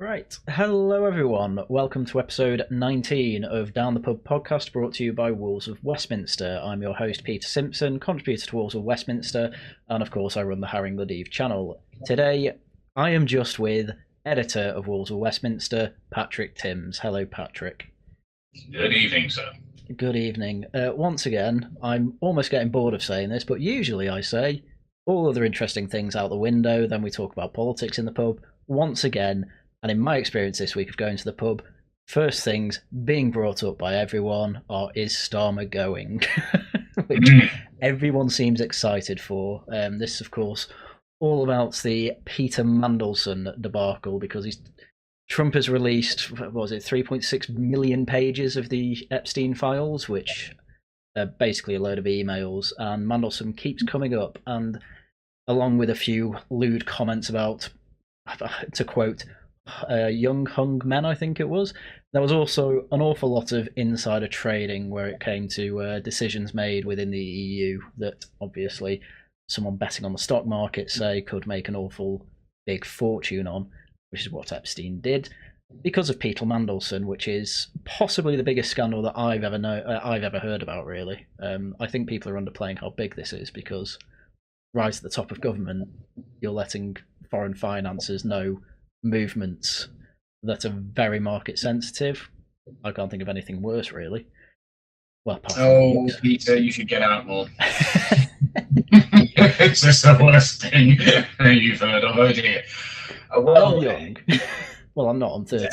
Right. Hello, everyone. Welcome to episode 19 of Down the Pub podcast, brought to you by Wolves of Westminster. I'm your host, Peter Simpson, contributor to Wolves of Westminster, and of course, I run the Haryan Gláeddyv channel. Today, I am just with editor of Wolves of Westminster, Patrick Timms. Hello, Patrick. Good evening, sir. Good evening. Once again, I'm almost getting bored of saying this, but usually I say all other interesting things out the window, then we talk about politics in the pub. Once again, and in my experience this week of going to the pub, first things being brought up by everyone are, is Starmer going? Which everyone seems excited for. This, of course, all about the Peter Mandleson debacle, because Trump has released, what was it, 3.6 million pages of the Epstein files, which are basically a load of emails, and Mandleson keeps coming up, and along with a few lewd comments about, to quote, young hung men, I think it was. There was also an awful lot of insider trading where it came to decisions made within the EU that obviously someone betting on the stock market, say, could make an awful big fortune on, which is what Epstein did, because of Peter Mandleson, which is possibly the biggest scandal that I've ever heard about, really. I think people are underplaying how big this is, because right at the top of government, you're letting foreign financiers know movements that are very market sensitive. I can't think of anything worse, really. Well, Peter, you should get out more. It's just the worst thing you've heard of, oh dear. Well, I'm young. Well, I'm not. I'm 30.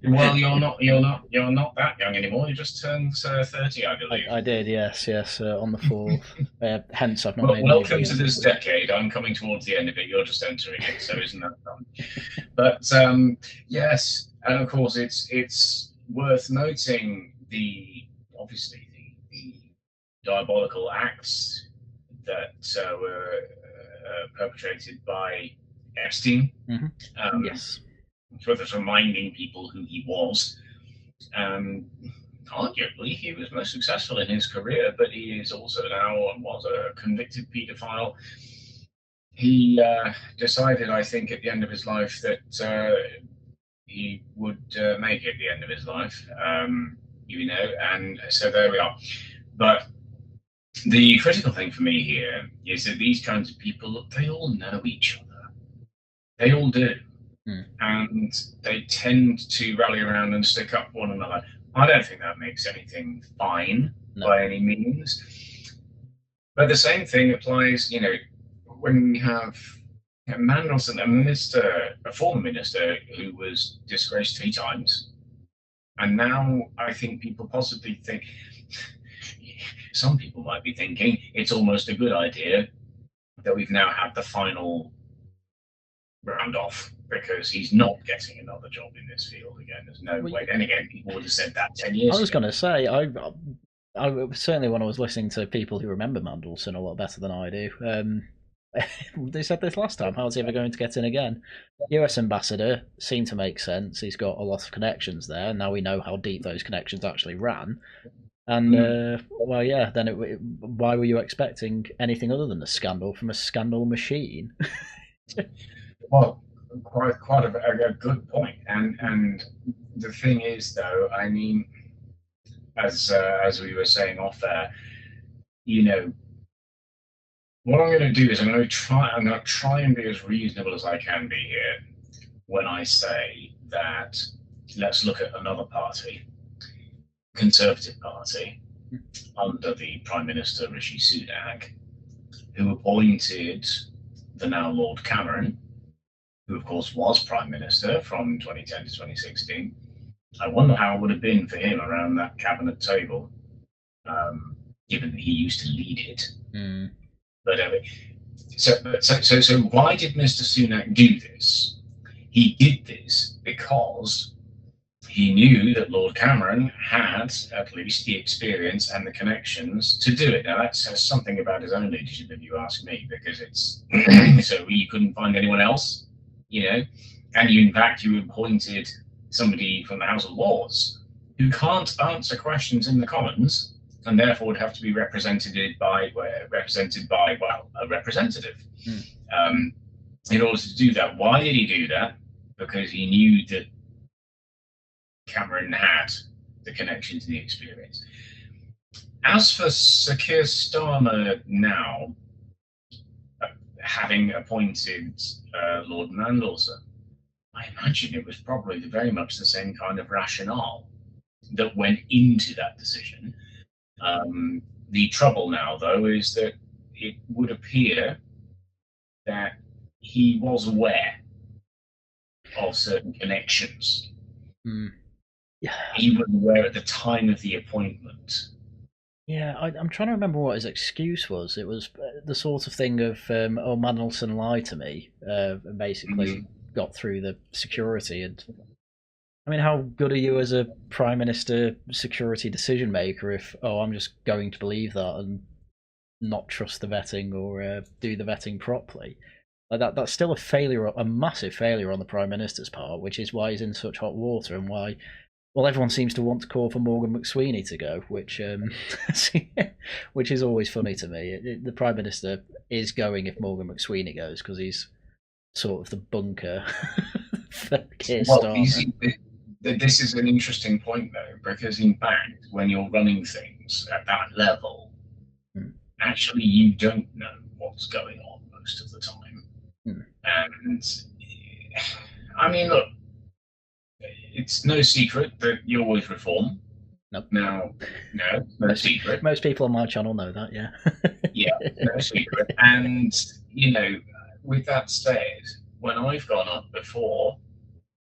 Well, you're not that young anymore. You just turned 30, I believe. I did, yes, on the 4th. Hence, I've not made. Welcome to this decade. I'm coming towards the end of it. You're just entering it, so isn't that fun? But yes, and of course, it's worth noting the diabolical acts that were perpetrated by Epstein. Mm-hmm. Yes. Worth reminding people who he was. Arguably, he was most successful in his career, but he is also now was a convicted paedophile. He decided, I think, at the end of his life that he would make it the end of his life, and so there we are. But the critical thing for me here is that these kinds of people, they all know each other. They all do. And they tend to rally around and stick up for one another. I don't think that makes anything fine by any means. But the same thing applies, when we have Mandleson, a former minister who was disgraced 3 times. And now I think people possibly think, some people might be thinking, it's almost a good idea that we've now had the final round off, because he's not getting another job in this field again. There's no way. Then again, people would have said that 10 years ago. I was going to say, I certainly, when I was listening to people who remember Mandleson a lot better than I do, they said this last time, how's he ever going to get in again? US ambassador seemed to make sense. He's got a lot of connections there. Now we know how deep those connections actually ran. And, why were you expecting anything other than a scandal from a scandal machine? Well, quite a good point. And the thing is, though, I mean, as we were saying off there, what I'm going to do is I'm going to try and be as reasonable as I can be here when I say that let's look at another party, Conservative Party, under the Prime Minister Rishi Sunak, who appointed the now Lord Cameron, who of course was Prime Minister from 2010 to 2016. I wonder how it would have been for him around that cabinet table, given that he used to lead it. But so why did Mr. Sunak do this? He did this because he knew that Lord Cameron had at least the experience and the connections to do it. Now that says something about his own leadership, if you ask me, because it's so he couldn't find anyone else, and in fact you appointed somebody from the House of Lords who can't answer questions in the Commons, and therefore would have to be represented by a representative. In order to do that, why did he do that? because he knew that Cameron had the connections and the experience. As for Sir Keir Starmer now, having appointed Lord Mandleson, I imagine it was probably very much the same kind of rationale that went into that decision. The trouble now, though, is that it would appear that he was aware of certain connections. Yeah. He was aware at the time of the appointment. Yeah, I'm trying to remember what his excuse was. It was the sort of thing of, oh, Mandleson lied to me, and basically got through the security. And I mean, how good are you as a prime minister security decision maker if, oh, I'm just going to believe that and not trust the vetting or do the vetting properly? Like that's still a failure, a massive failure on the prime minister's part, which is why he's in such hot water and why, well, everyone seems to want to call for Morgan McSweeney to go, which which is always funny to me. The prime minister is going if Morgan McSweeney goes because he's sort of the bunker for Keir Starmer. This is an interesting point, though, because in fact, when you're running things at that level, actually you don't know what's going on most of the time. And I mean, look, it's no secret that you always reform. Nope. No secret. Most people on my channel know that, yeah. Yeah, no secret. And, you know, with that said, when I've gone up before,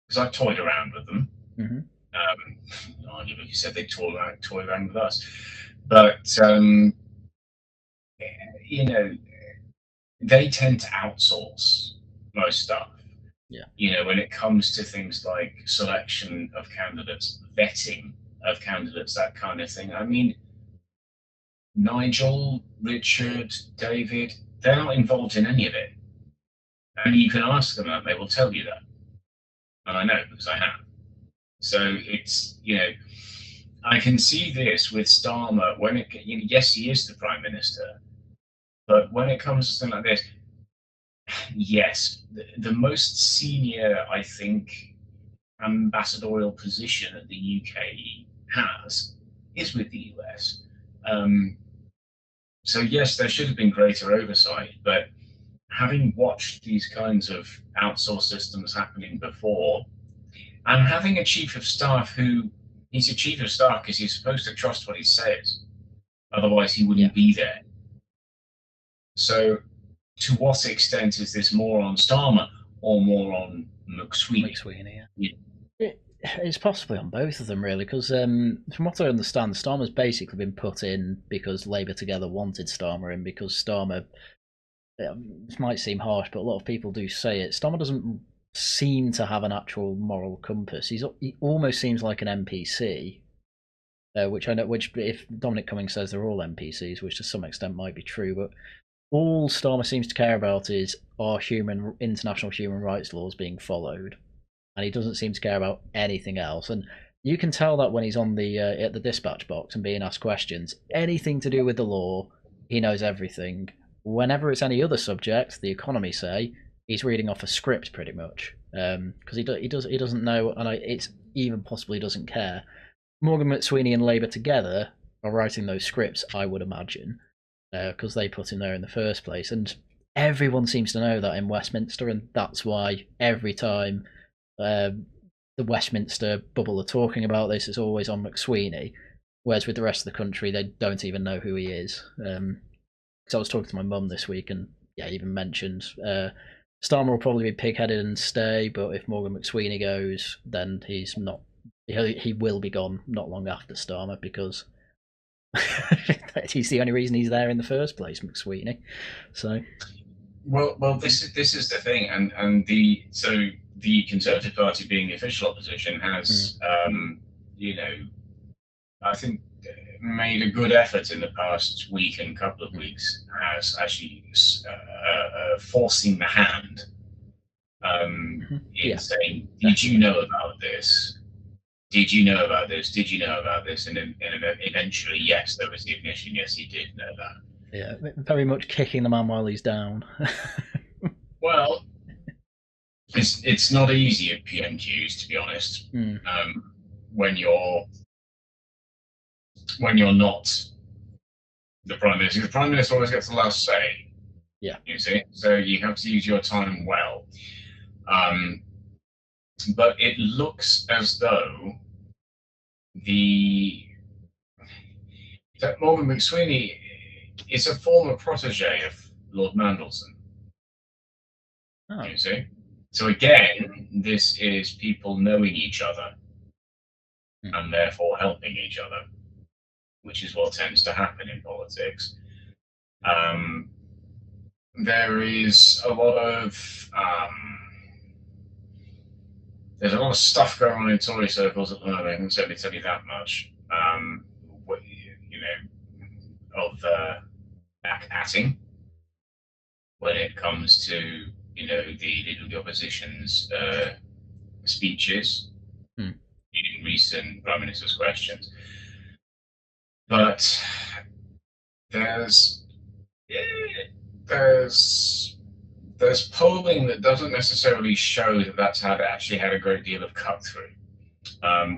because I've toyed around with them, you said they toy around with us, but, you know, they tend to outsource most stuff. Yeah. You know, when it comes to things like selection of candidates, vetting of candidates, that kind of thing. I mean, Nigel, Richard, David, they're not involved in any of it. And you can ask them that, they will tell you that. And I know because I have. So it's, you know, I can see this with Starmer when it, you know, yes, he is the Prime Minister, but when it comes to something like this, yes, the most senior, I think, ambassadorial position that the UK has is with the US. So yes, there should have been greater oversight, but having watched these kinds of outsourced systems happening before, and having a chief of staff who, he's a chief of staff because he's supposed to trust what he says, otherwise he wouldn't be there. So to what extent is this more on Starmer or more on McSweeney? McSweeney, yeah. It's possibly on both of them, really, because from what I understand, Starmer's basically been put in because Labour Together wanted Starmer in, because Starmer, this might seem harsh, but a lot of people do say it, Starmer doesn't seem to have an actual moral compass. He almost seems like an NPC, which I know, which if Dominic Cummings says they're all NPCs, which to some extent might be true, but all Starmer seems to care about is, are international human rights laws being followed? And he doesn't seem to care about anything else. And you can tell that when he's on the at the dispatch box and being asked questions, anything to do with the law, he knows everything. Whenever it's any other subject, the economy say, he's reading off a script pretty much, because he doesn't know, and it's even possibly doesn't care. Morgan McSweeney and Labour Together are writing those scripts, I would imagine, because they put him there in the first place, and everyone seems to know that in Westminster, and that's why every time the Westminster bubble are talking about this, it's always on McSweeney, whereas with the rest of the country, they don't even know who he is. Because I was talking to my mum this week, and yeah, even mentioned Starmer will probably be pig-headed and stay, but if Morgan McSweeney goes, then he's not. He will be gone not long after Starmer, because he's the only reason he's there in the first place, McSweeney. So, well, this is the thing, and the Conservative Party, being the official opposition, has, you know, I think made a good effort in the past week and couple of weeks as actually forcing the hand in saying, did you know about this? Did you know about this? Did you know about this? And eventually, yes, there was the ignition. Yes, he did know that. Yeah, very much kicking the man while he's down. Well, it's not easy at PMQs, to be honest. When you're not the prime minister. The prime minister always gets the last say. Yeah. You see, so you have to use your time well. But it looks as though that Morgan McSweeney is a former protege of Lord Mandleson. Oh. You see, so again, this is people knowing each other and therefore helping each other, which is what tends to happen in politics. There is a lot of there's a lot of stuff going on in Tory circles at the moment. I can certainly tell you that much. Of back-atting when it comes to the Leader of the Opposition's speeches in recent Prime Minister's questions. But there's polling that doesn't necessarily show that that's actually had a great deal of cut through,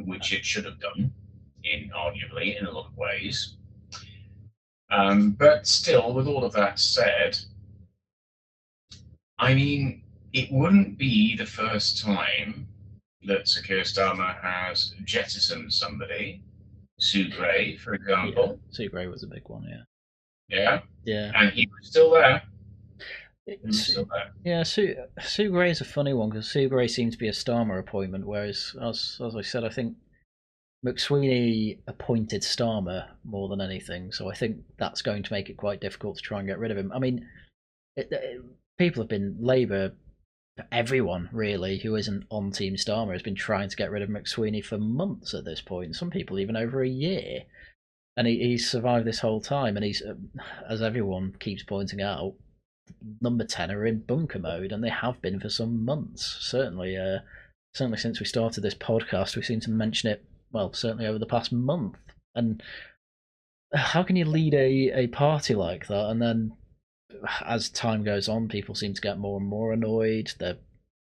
which it should have done, arguably in a lot of ways. But still, with all of that said, I mean, it wouldn't be the first time that Sir Keir Starmer has jettisoned somebody. Sue Gray, for example. Yeah, Sue Gray was a big one, yeah. Yeah? Yeah. And he was still there. Yeah, Sue Gray is a funny one because Sue Gray seemed to be a Starmer appointment, whereas, as I said, I think McSweeney appointed Starmer more than anything, so I think that's going to make it quite difficult to try and get rid of him. I mean, people have been Labour, everyone really who isn't on Team Starmer has been trying to get rid of McSweeney for months at this point, some people even over a year. And he's survived this whole time, and he's, as everyone keeps pointing out, number 10 are in bunker mode, and they have been for some months. Certainly since we started this podcast, we seem to mention it, well, certainly over the past month. And how can you lead a party like that? And then as time goes on, people seem to get more and more annoyed. They're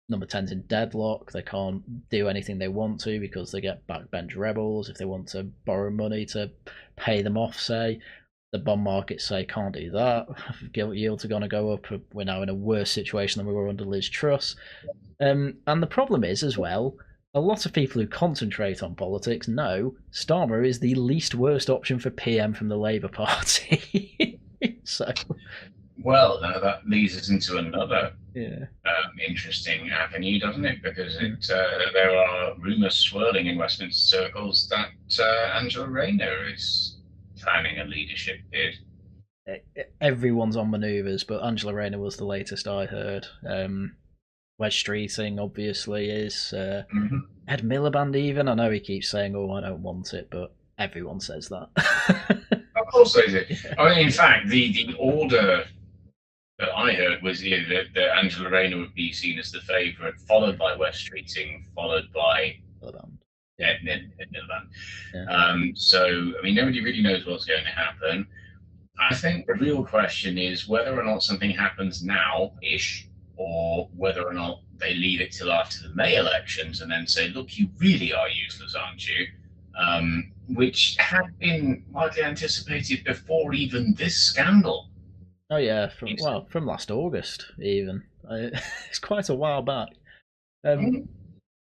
number 10's in deadlock. They can't do anything they want to because they get backbench rebels. If they want to borrow money to pay them off, say, the bond markets say can't do that. Gilt yields are going to go up. We're now in a worse situation than we were under Liz Truss. And the problem is, as well, a lot of people who concentrate on politics know Starmer is the least worst option for PM from the Labour Party. So, well, now that leads us into another interesting avenue, doesn't it? Because there are rumours swirling in Westminster circles that Angela Rayner is planning a leadership bid. Everyone's on manoeuvres, but Angela Rayner was the latest I heard. Wes Streeting obviously is. Ed Miliband even. I know he keeps saying, "Oh, I don't want it," but everyone says that. Of course they do. I mean, in fact, the order that I heard was that Angela Rayner would be seen as the favourite, followed by Wes Streeting, followed by Ed Miliband. Yeah. So, I mean, nobody really knows what's going to happen. I think the real question is whether or not something happens now-ish, or whether or not they leave it till after the May elections and then say, look, you really are useless, aren't you? Which had been widely anticipated before even this scandal. Oh yeah, from last August even. It's quite a while back. But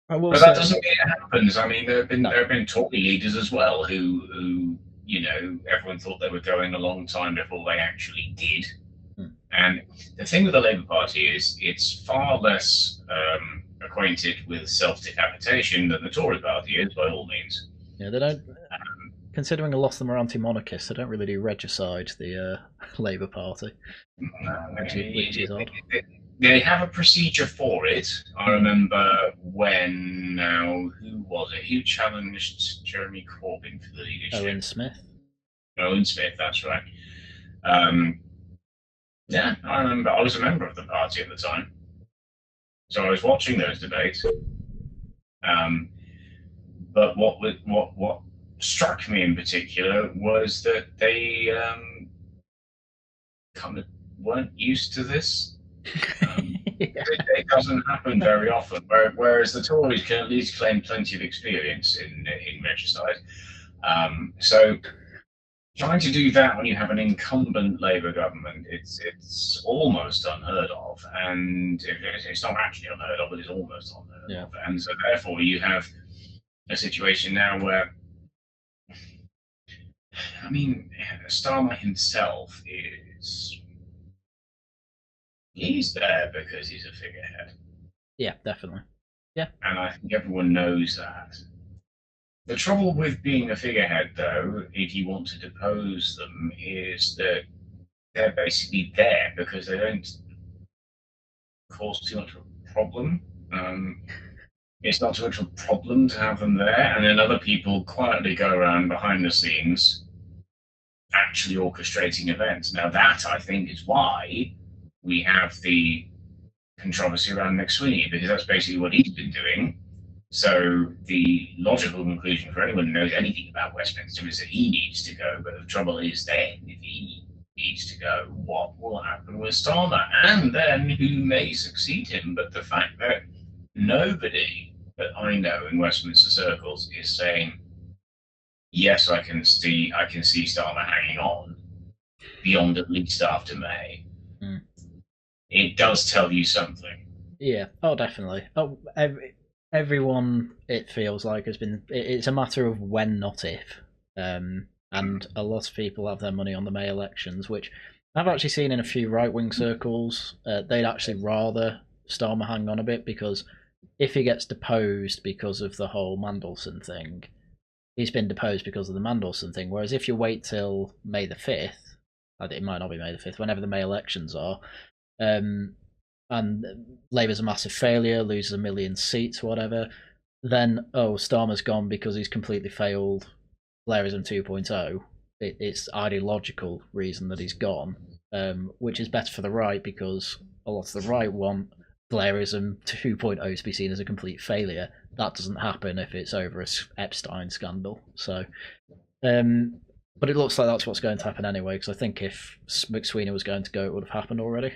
that doesn't mean it happens. I mean, there have been Tory leaders as well who everyone thought they were going a long time before they actually did. And the thing with the Labour Party is it's far less acquainted with self-decapitation than the Tory Party is, by all means. Yeah, they don't. Considering a lot of them are anti-monarchists, they don't really do regicide, the Labour Party, which is odd. They have a procedure for it. I remember when, who was it? Who challenged Jeremy Corbyn for the leadership? Owen Smith. Owen Smith, that's right. Yeah, I remember. I was a member of the party at the time, so I was watching those debates. But what struck me in particular was that they kind of weren't used to this. It doesn't happen very often. Whereas the Tories can at least claim plenty of experience in regicide. So trying to do that when you have an incumbent Labour government, it's almost unheard of, and it's not actually unheard of, but it's almost unheard of. And so therefore you have a situation now where, I mean, Starmer himself he's there because he's a figurehead. Yeah, definitely. Yeah. And I think everyone knows that. The trouble with being a figurehead, though, if you want to depose them, is that they're basically there because they don't cause too much of a problem. It's not too much of a problem to have them there, and then other people quietly go around behind the scenes actually orchestrating events. Now that, I think, is why we have the controversy around McSweeney, because that's basically what he's been doing. So the logical conclusion for anyone who knows anything about Westminster is that he needs to go, but the trouble is then, if he needs to go, what will happen with Starmer? And then who may succeed him? But the fact that nobody that I know in Westminster circles is saying, yes, I can see Starmer hanging on beyond at least after May. It does tell you something. Yeah. Oh, definitely. Oh, everyone, it feels like, has been. It's a matter of when, not if. And a lot of people have their money on the May elections, which I've actually seen in a few right-wing circles. They'd actually rather Starmer hang on a bit, because if he gets deposed because of the whole Mandleson thing, he's been deposed because of the Mandleson thing. Whereas if you wait till May the 5th, it might not be May the 5th, whenever the May elections are, and Labour's a massive failure, loses 1 million seats, whatever, then, Starmer's gone because he's completely failed Blairism 2.0. It's ideological reason that he's gone, which is better for the right, because a lot of the right want Blairism 2.0 to be seen as a complete failure. That doesn't happen if it's over a Epstein scandal. So, but it looks like that's what's going to happen anyway, because I think if McSweeney was going to go, it would have happened already.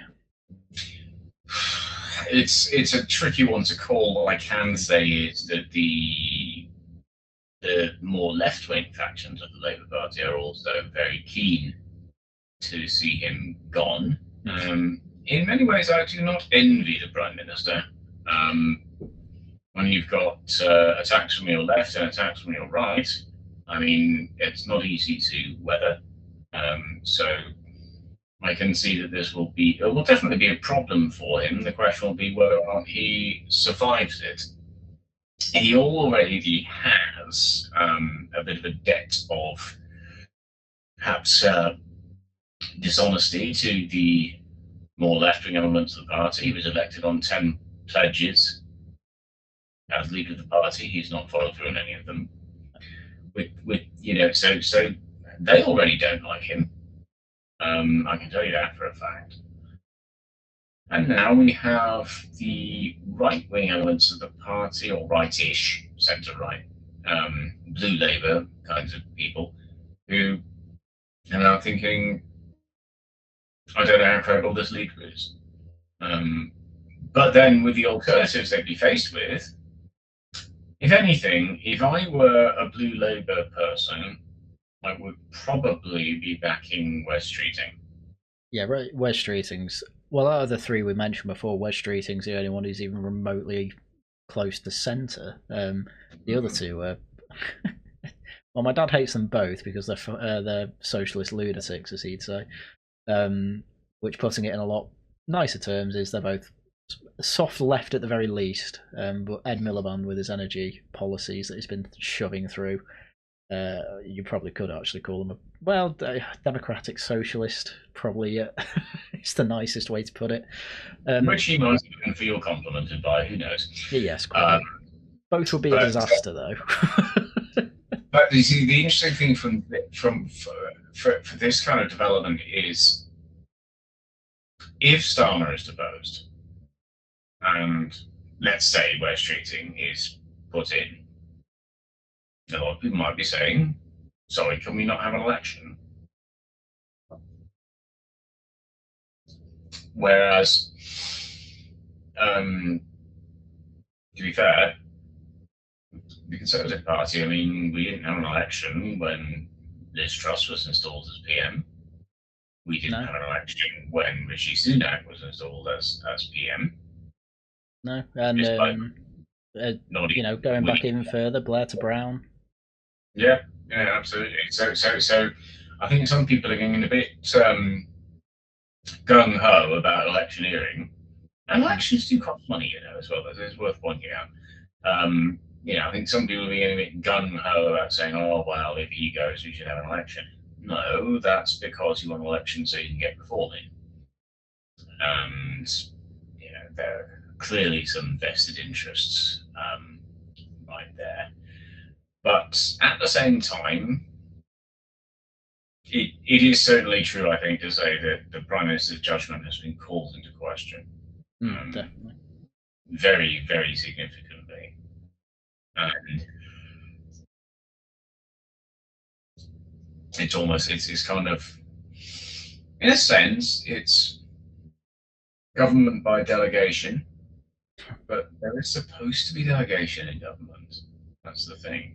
It's a tricky one to call. What I can say is that the more left-wing factions of the Labour Party are also very keen to see him gone. In many ways, I do not envy the Prime Minister. When you've got attacks from your left and attacks from your right, I mean, it's not easy to weather. So I can see that it will definitely be a problem for him. The question will be whether or not he survives it. He already has a bit of a debt of perhaps dishonesty to the more left-wing elements of the party. He was elected on 10 pledges as leader of the party. He's not followed through on any of them. So they already don't like him. I can tell you that for a fact. And now we have the right-wing elements of the party, or right-ish, centre-right, blue Labour kinds of people, who are now thinking, I don't know how credible this leader is. But then with the alternatives they'd be faced with, if anything, if I were a blue Labour person, I would probably be backing Wes Streeting. Yeah, right. Wes Streeting's, well, out of the three we mentioned before, Wes Streeting's the only one who's even remotely close to centre. The other two are... well, my dad hates them both because they're socialist lunatics, as he'd say. Which, putting it in a lot nicer terms, is they're both soft left at the very least. But Ed Miliband, with his energy policies that he's been shoving through, you probably could actually call them a democratic socialist. Probably it's the nicest way to put it. Which he might even feel complimented by. Who knows? Yes, quite. Both would be a disaster, though. But you see, the interesting thing for this kind of development is, if Starmer is deposed, and let's say Wes Streeting is put in, a lot of people might be saying, sorry, can we not have an election? Whereas to be fair, the Conservative Party, I mean, we didn't have an election when Liz Truss was installed as PM. We didn't have an election when Rishi Sunak was installed as PM. No, and going back even further, Blair to Brown. Yeah, absolutely. So, I think some people are getting a bit gung ho about electioneering, and elections do cost money, as well. It's worth pointing out. I think some people are getting a bit gung ho about saying, "Oh, well, if he goes, we should have an election." No, that's because you want an election so you can get reform in, and there are clearly some vested interests right there. But at the same time, it is certainly true, I think, to say that the Prime Minister's judgment has been called into question. Definitely. Very, very significantly. And it's kind of, in a sense, it's government by delegation, but there is supposed to be delegation in government. That's the thing.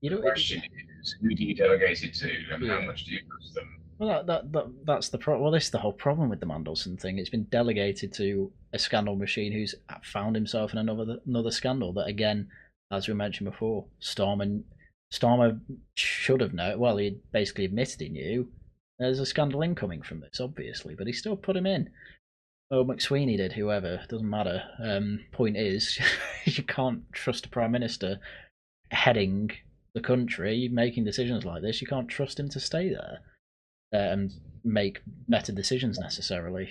The question is, who do you delegate it to, and how much do you trust them? Well, that's the problem. Well, this is the whole problem with the Mandleson thing. It's been delegated to a scandal machine who's found himself in another scandal that, again, as we mentioned before, Starmer should have known. Well, he basically admitted he knew there's a scandal incoming from this, obviously, but he still put him in. Oh, McSweeney did, whoever, doesn't matter. Point is, you can't trust a Prime Minister heading the country, making decisions like this. You can't trust him to stay there and make better decisions necessarily.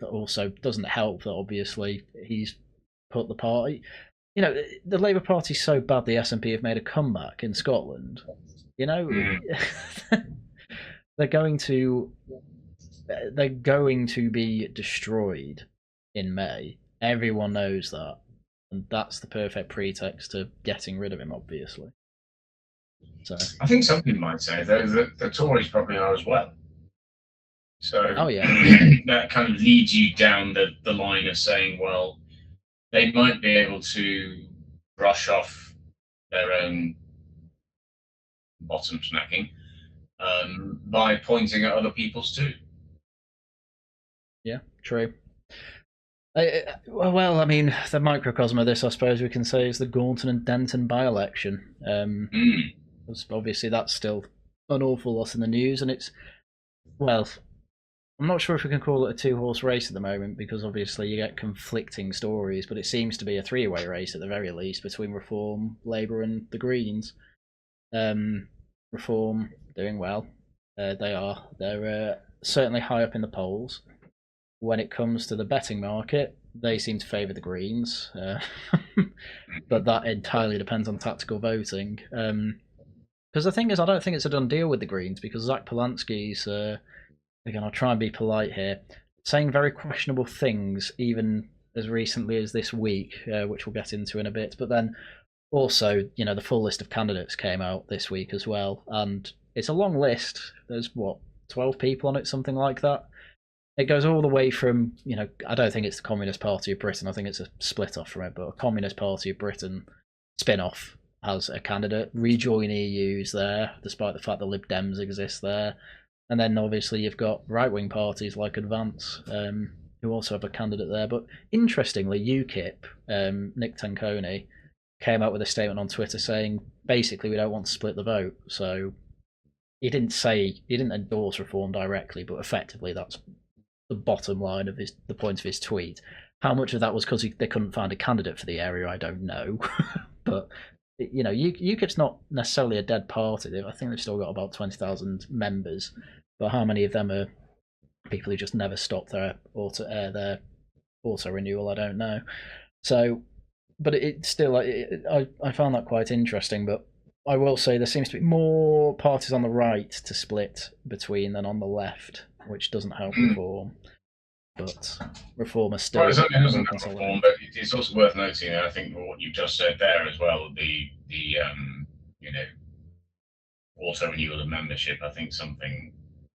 Also, doesn't help that obviously he's put the party. The Labour Party's so bad the SNP have made a comeback in Scotland. They're going to be destroyed in May. Everyone knows that, and that's the perfect pretext to getting rid of him, obviously. So I think some people might say though that the Tories probably are as well. So that kind of leads you down the line of saying, well, they might be able to brush off their own bottom smacking by pointing at other people's too. Yeah, true. Well, I mean, the microcosm of this, I suppose we can say, is the Gorton and Denton by-election. Obviously, that's still an awful lot in the news, and I'm not sure if we can call it a two-horse race at the moment, because obviously you get conflicting stories, but it seems to be a three-way race at the very least between Reform, Labour and the Greens. Reform doing well. They're certainly high up in the polls. When it comes to the betting market, they seem to favour the Greens, but that entirely depends on tactical voting. Because the thing is, I don't think it's a done deal with the Greens, because Zach Polanski's, again, I'll try and be polite here, saying very questionable things, even as recently as this week, which we'll get into in a bit. But then also, the full list of candidates came out this week as well, and it's a long list. There's 12 people on it, something like that. It goes all the way from, I don't think it's the Communist Party of Britain. I think it's a split off from it, but a Communist Party of Britain spin-off as a candidate. Rejoin EU's there, despite the fact that Lib Dems exist there. And then obviously you've got right-wing parties like Advance, who also have a candidate there. But interestingly, UKIP, Nick Tanconi, came out with a statement on Twitter saying, basically, we don't want to split the vote. So he didn't endorse reform directly, but effectively that's the bottom line of the point of his tweet. How much of that was because they couldn't find a candidate for the area, I don't know. But UKIP's not necessarily a dead party. I think they've still got about 20,000 members, but how many of them are people who just never stopped their auto renewal? I don't know. So, but it's still, I found that quite interesting. But I will say there seems to be more parties on the right to split between than on the left, which doesn't help reform. But reform is still. Well, it certainly doesn't help reform, but it's also worth noting, I think, what you've just said there as well. The auto renewal of membership. I think something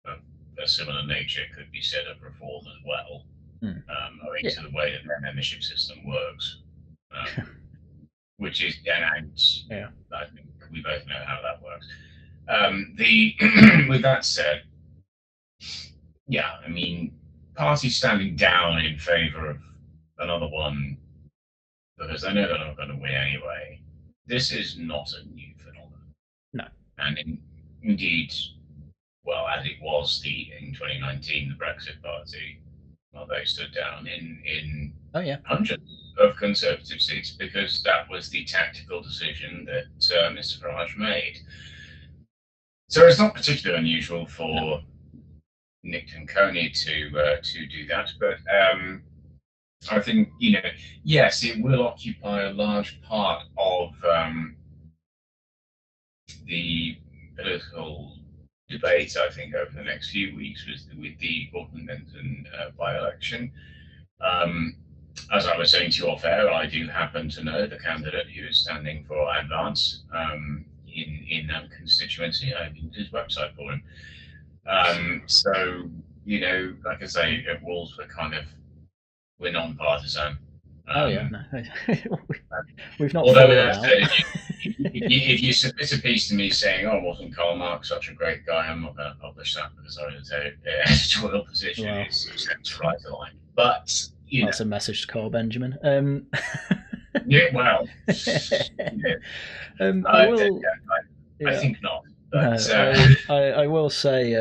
of a similar nature could be said of reform as well. owing Yeah. to the way that their membership system works, which is, and Yeah. I think we both know how that works. With that said, yeah, I mean, parties standing down in favour of another one because they know they're not going to win anyway. This is not a new phenomenon. No. And indeed, well, as it was in 2019, the Brexit Party, well, they stood down in hundreds of Conservative seats because that was the tactical decision that Mr. Farage made. So it's not particularly unusual for Nick and Coney to do that, but I think yes, it will occupy a large part of the political debate. I think over the next few weeks with the Gorton Denton by-election. As I was saying to you off air, I do happen to know the candidate who is standing for Advance in that constituency. I viewed his website for him. So like I say, at Wolves we're non-partisan. No. We've not Although fallen out. if you submit a piece to me saying, "Oh, wasn't Karl Marx such a great guy?" I'm not going to publish that because I would say editorial position is to write a line. But that's a message to Carl Benjamin. Yeah, well, I will. I think not. But, I will say,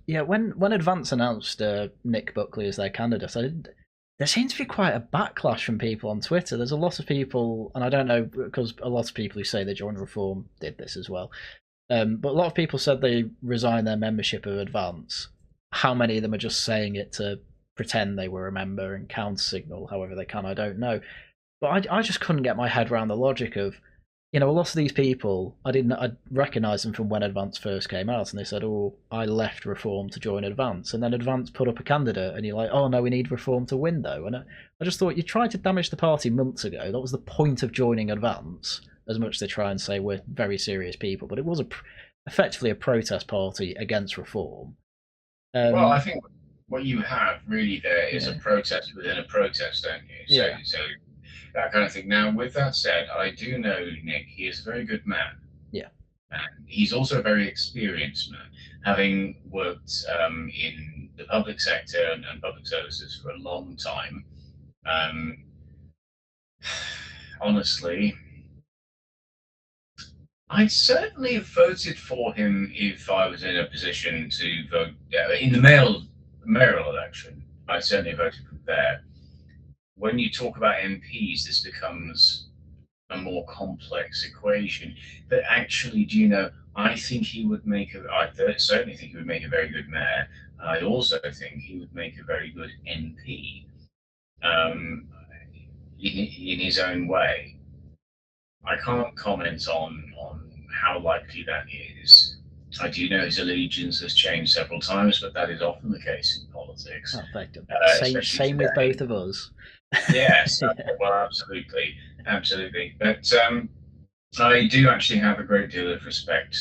when Advance announced Nick Buckley as their candidate, there seems to be quite a backlash from people on Twitter. There's a lot of people, and I don't know, because a lot of people who say they joined Reform did this as well. But a lot of people said they resigned their membership of Advance. How many of them are just saying it to pretend they were a member and counter signal however they can, I don't know. But I just couldn't get my head around the logic of, a lot of these people, I recognised them from when Advance first came out, and they said, "Oh, I left Reform to join Advance," and then Advance put up a candidate, and you're like, "Oh no, we need Reform to win though." And I just thought, you tried to damage the party months ago. That was the point of joining Advance, as much as they try and say we're very serious people, but it was effectively a protest party against Reform. Well, I think what you have really there is a protest within a protest, don't you? So that kind of thing. Now, with that said, I do know Nick. He is a very good man. Yeah. And he's also a very experienced man, having worked in the public sector and public services for a long time. Honestly, I'd certainly have voted for him if I was in a position to vote in the mayoral election. I certainly voted for there. When you talk about MPs, this becomes a more complex equation. But actually, I think he would I certainly think he would make a very good mayor. I also think he would make a very good MP in his own way. I can't comment on how likely that is. I do know his allegiance has changed several times, but that is often the case in politics. Same with both of us. Yes, well, absolutely. But I do actually have a great deal of respect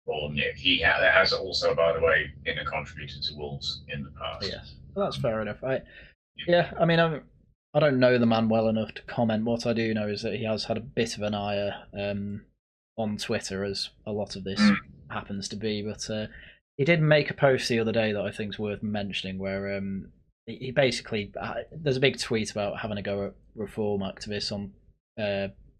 for Nick. He has also, by the way, been a contributor to Wolves in the past. Yes, well, that's fair enough. I don't know the man well enough to comment. What I do know is that he has had a bit of an ire on Twitter, as a lot of this happens to be. But he did make a post the other day that I think is worth mentioning, where he basically, there's a big tweet about having a go at Reform activists on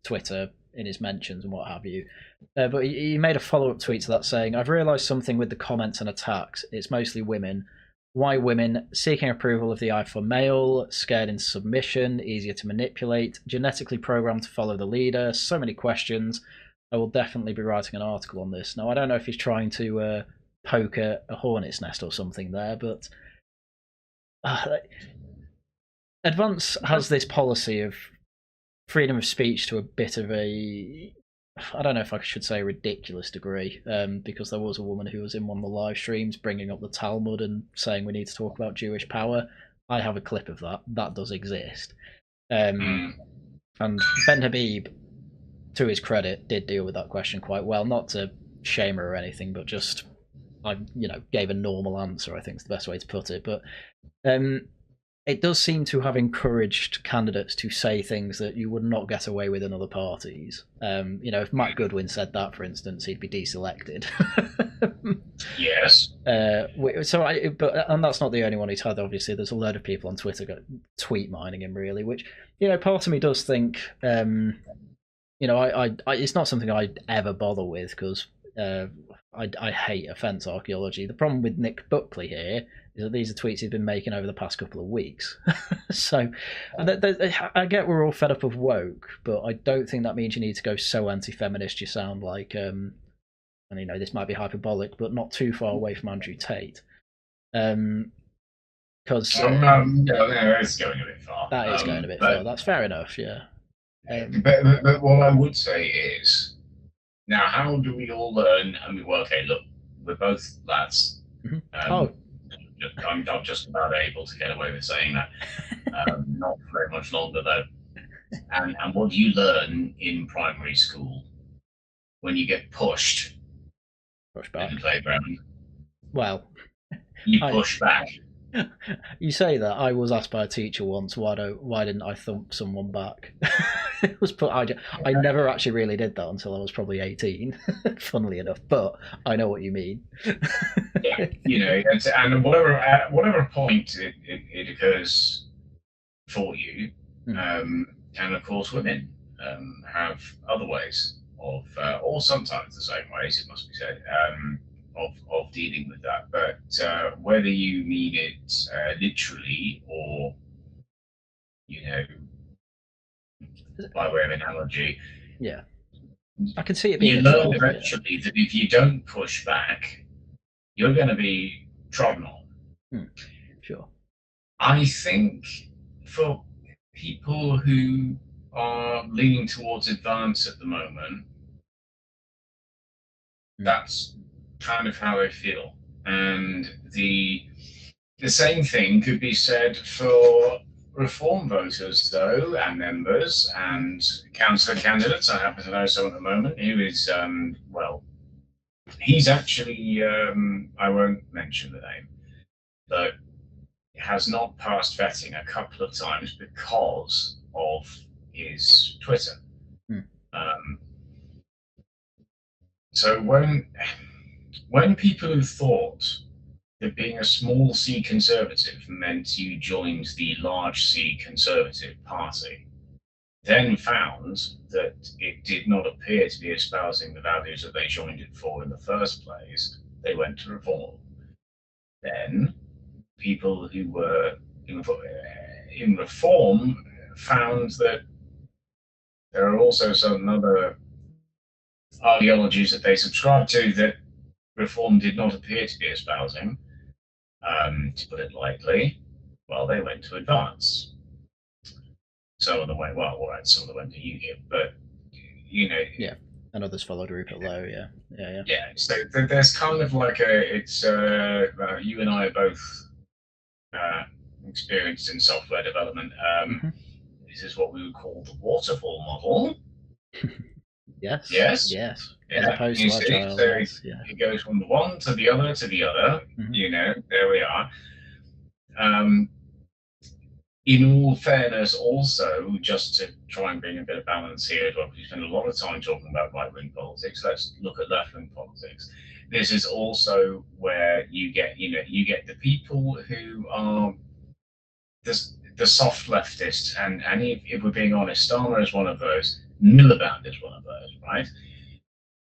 Twitter in his mentions and what have you. But he made a follow-up tweet to that saying, "I've realised something with the comments and attacks. It's mostly women. Why women? Seeking approval of the alpha male, scared into submission, easier to manipulate, genetically programmed to follow the leader. So many questions. I will definitely be writing an article on this." Now, I don't know if he's trying to poke a hornet's nest or something there, but Advance has this policy of freedom of speech to a bit of a, I don't know if I should say ridiculous degree, because there was a woman who was in one of the live streams bringing up the Talmud and saying we need to talk about Jewish power. I have a clip of that. That does exist. And Ben Habib, to his credit, did deal with that question quite well. Not to shame her or anything, but just, I gave a normal answer, I think is the best way to put it. But it does seem to have encouraged candidates to say things that you would not get away with in other parties. If Matt Goodwin said that, for instance, he'd be deselected. Yes. And that's not the only one he's had. Obviously, there's a load of people on Twitter tweet mining him, really. Which, part of me does think, it's not something I'd ever bother with because I hate offence archaeology. The problem with Nick Buckley here is that these are tweets he's been making over the past couple of weeks. So I get we're all fed up of woke, but I don't think that means you need to go so anti-feminist you sound like, and this might be hyperbolic, but not too far away from Andrew Tate. Because it's going a bit far. That is going a bit far. That's fair enough, yeah. But what I would say is, now how do we all learn? I mean, well, okay, look, we're both lads. Mm-hmm. I'm just about able to get away with saying that. Not very much longer though. And what do you learn in primary school when you get pushed back in the playground? Well, you push back. You say that. I was asked by a teacher once, why didn't I thump someone back? I never actually really did that until I was probably 18, funnily enough, but I know what you mean. Yeah, and whatever point it occurs for you, and of course women have other ways of, or sometimes the same ways, it must be said, of dealing with that. But whether you mean it literally or, by way of analogy, yeah, I can see it being. You learn eventually that if you don't push back, you're going to be trodden on. Sure. I think for people who are leaning towards advance at the moment, that's kind of how they feel. And the same thing could be said for reform voters, though, and members and councillor candidates. I happen to know someone at the moment who is, he's actually, I won't mention the name, but has not passed vetting a couple of times because of his Twitter. So when people who thought that being a small C Conservative meant you joined the large C Conservative Party, then found that it did not appear to be espousing the values that they joined it for in the first place, they went to Reform. Then people who were in Reform found that there are also some other ideologies that they subscribe to that Reform did not appear to be espousing, to put it lightly. Well, they went to Advance. Some of them went, some of them went to UKIP, but, Yeah, and others followed Rupert Lowe, yeah. Yeah, so there's kind of like you and I are both experienced in software development. This is what we would call the waterfall model. Yes. Yeah. As opposed to agile. So it goes from the one to the other to the other. There we are. In all fairness, also, just to try and bring a bit of balance here as well, because we spend a lot of time talking about right-wing politics. Let's look at left-wing politics. This is also where you get the people who are the soft leftists, and if we're being honest, Starmer is one of those. Miliband is one of those, right?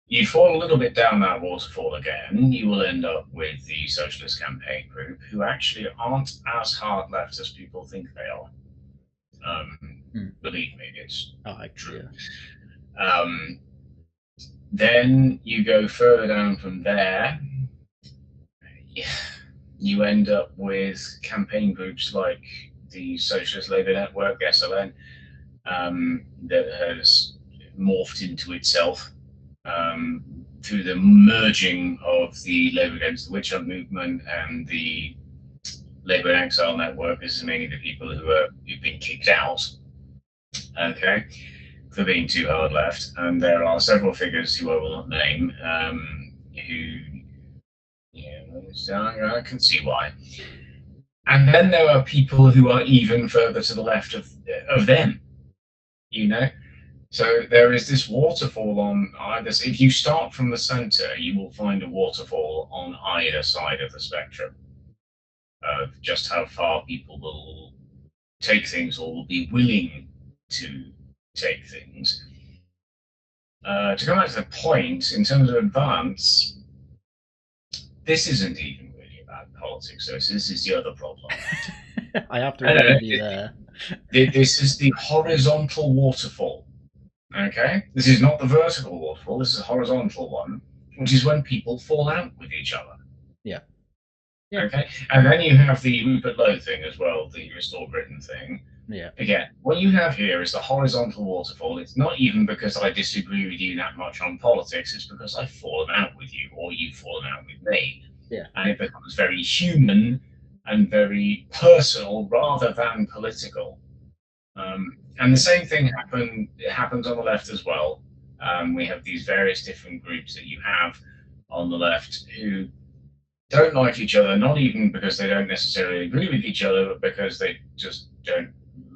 You fall a little bit down that waterfall again, you will end up with the Socialist Campaign Group, who actually aren't as hard left as people think they are. Believe me, it's true. Then you go further down from there, you end up with campaign groups like the Socialist Labour Network, SLN, that has morphed into itself through the merging of the Labour Against the Witch Hunt movement and the Labour in Exile network. This is mainly the people who've been kicked out, for being too hard left. And there are several figures who I will not name who, I can see why. And then there are people who are even further to the left of them, you know? So there is this waterfall on either. If you start from the center, you will find a waterfall on either side of the spectrum of just how far people will take things or will be willing to take things. To come back to the point, in terms of advance, this isn't even really about politics. So this is the other problem. I have to agree with you there. This is the horizontal waterfall. Okay, this is not the vertical waterfall. This is a horizontal one, which is when people fall out with each other. Yeah. Okay, and then you have the Rupert Lowe thing as well, the Restore Britain thing. Yeah. Again, what you have here is the horizontal waterfall. It's not even because I disagree with you that much on politics. It's because I've fallen out with you, or you've fallen out with me. Yeah. And it becomes very human and very personal rather than political. And the same thing happens on the left as well. We have these various different groups that you have on the left who don't like each other, not even because they don't necessarily agree with each other, but because they just don't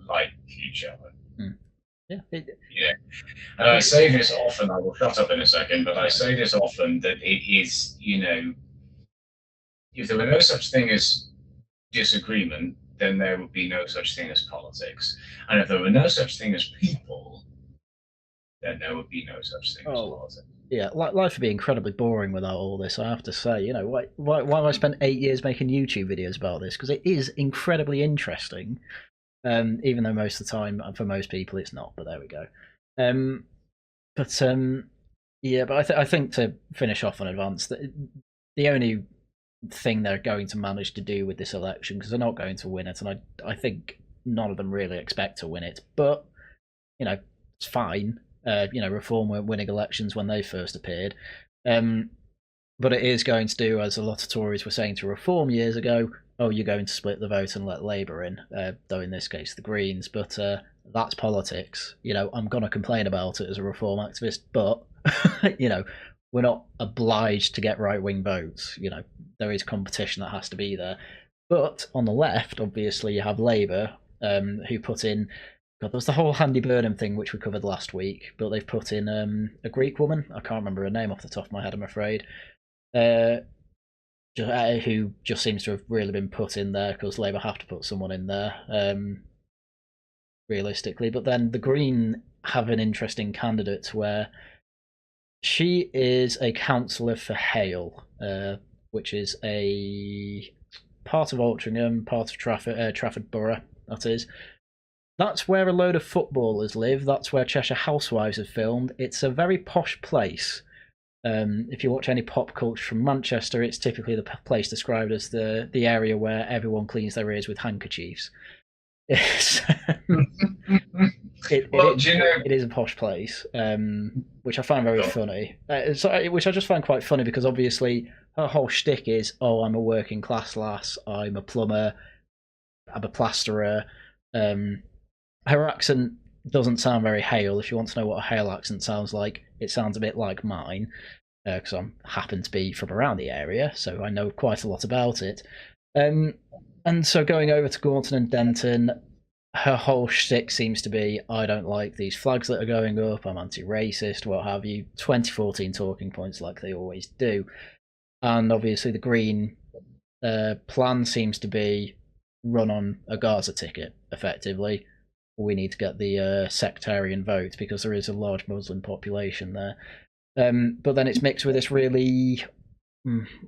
like each other. Yeah. I say this often, I will shut up in a second, but I say this often that it is, if there were no such thing as disagreement, then there would be no such thing as politics. And if there were no such thing as people, then there would be no such thing as politics. Yeah, life would be incredibly boring without all this, I have to say. Why have I spent 8 years making YouTube videos about this? Because it is incredibly interesting, even though most of the time, for most people, it's not, but there we go. But I think to finish off on advance, the only thing they're going to manage to do with this election, because they're not going to win it, and I think none of them really expect to win it, but, it's fine. Reform weren't winning elections when they first appeared. But it is going to do, as a lot of Tories were saying to Reform years ago, you're going to split the vote and let Labour in, though in this case the Greens. But that's politics. I'm going to complain about it as a Reform activist, but, we're not obliged to get right-wing votes. There is competition that has to be there. But on the left, obviously, you have Labour, who put in... God, there was the whole Handy Burnham thing, which we covered last week, but they've put in a Greek woman. I can't remember her name off the top of my head, I'm afraid. Who just seems to have really been put in there because Labour have to put someone in there, realistically. But then the Green have an interesting candidate where she is a councillor for Hale, which is a part of Altrincham, part of Trafford Borough, that is. That's where a load of footballers live. That's where Cheshire Housewives have filmed. It's a very posh place. If you watch any pop culture from Manchester, it's typically the place described as the area where everyone cleans their ears with handkerchiefs. It is a posh place, which I find very funny. Which I just find quite funny because obviously her whole shtick is, I'm a working class lass, I'm a plumber, I'm a plasterer. Her accent doesn't sound very Hale. If you want to know what a Hale accent sounds like, it sounds a bit like mine, because I happen to be from around the area, so I know quite a lot about it. And so going over to Gorton and Denton, her whole shtick seems to be, I don't like these flags that are going up, I'm anti-racist, what have you. 2014 talking points like they always do. And obviously the Green plan seems to be run on a Gaza ticket, effectively. We need to get the sectarian vote because there is a large Muslim population there. But then it's mixed with this really,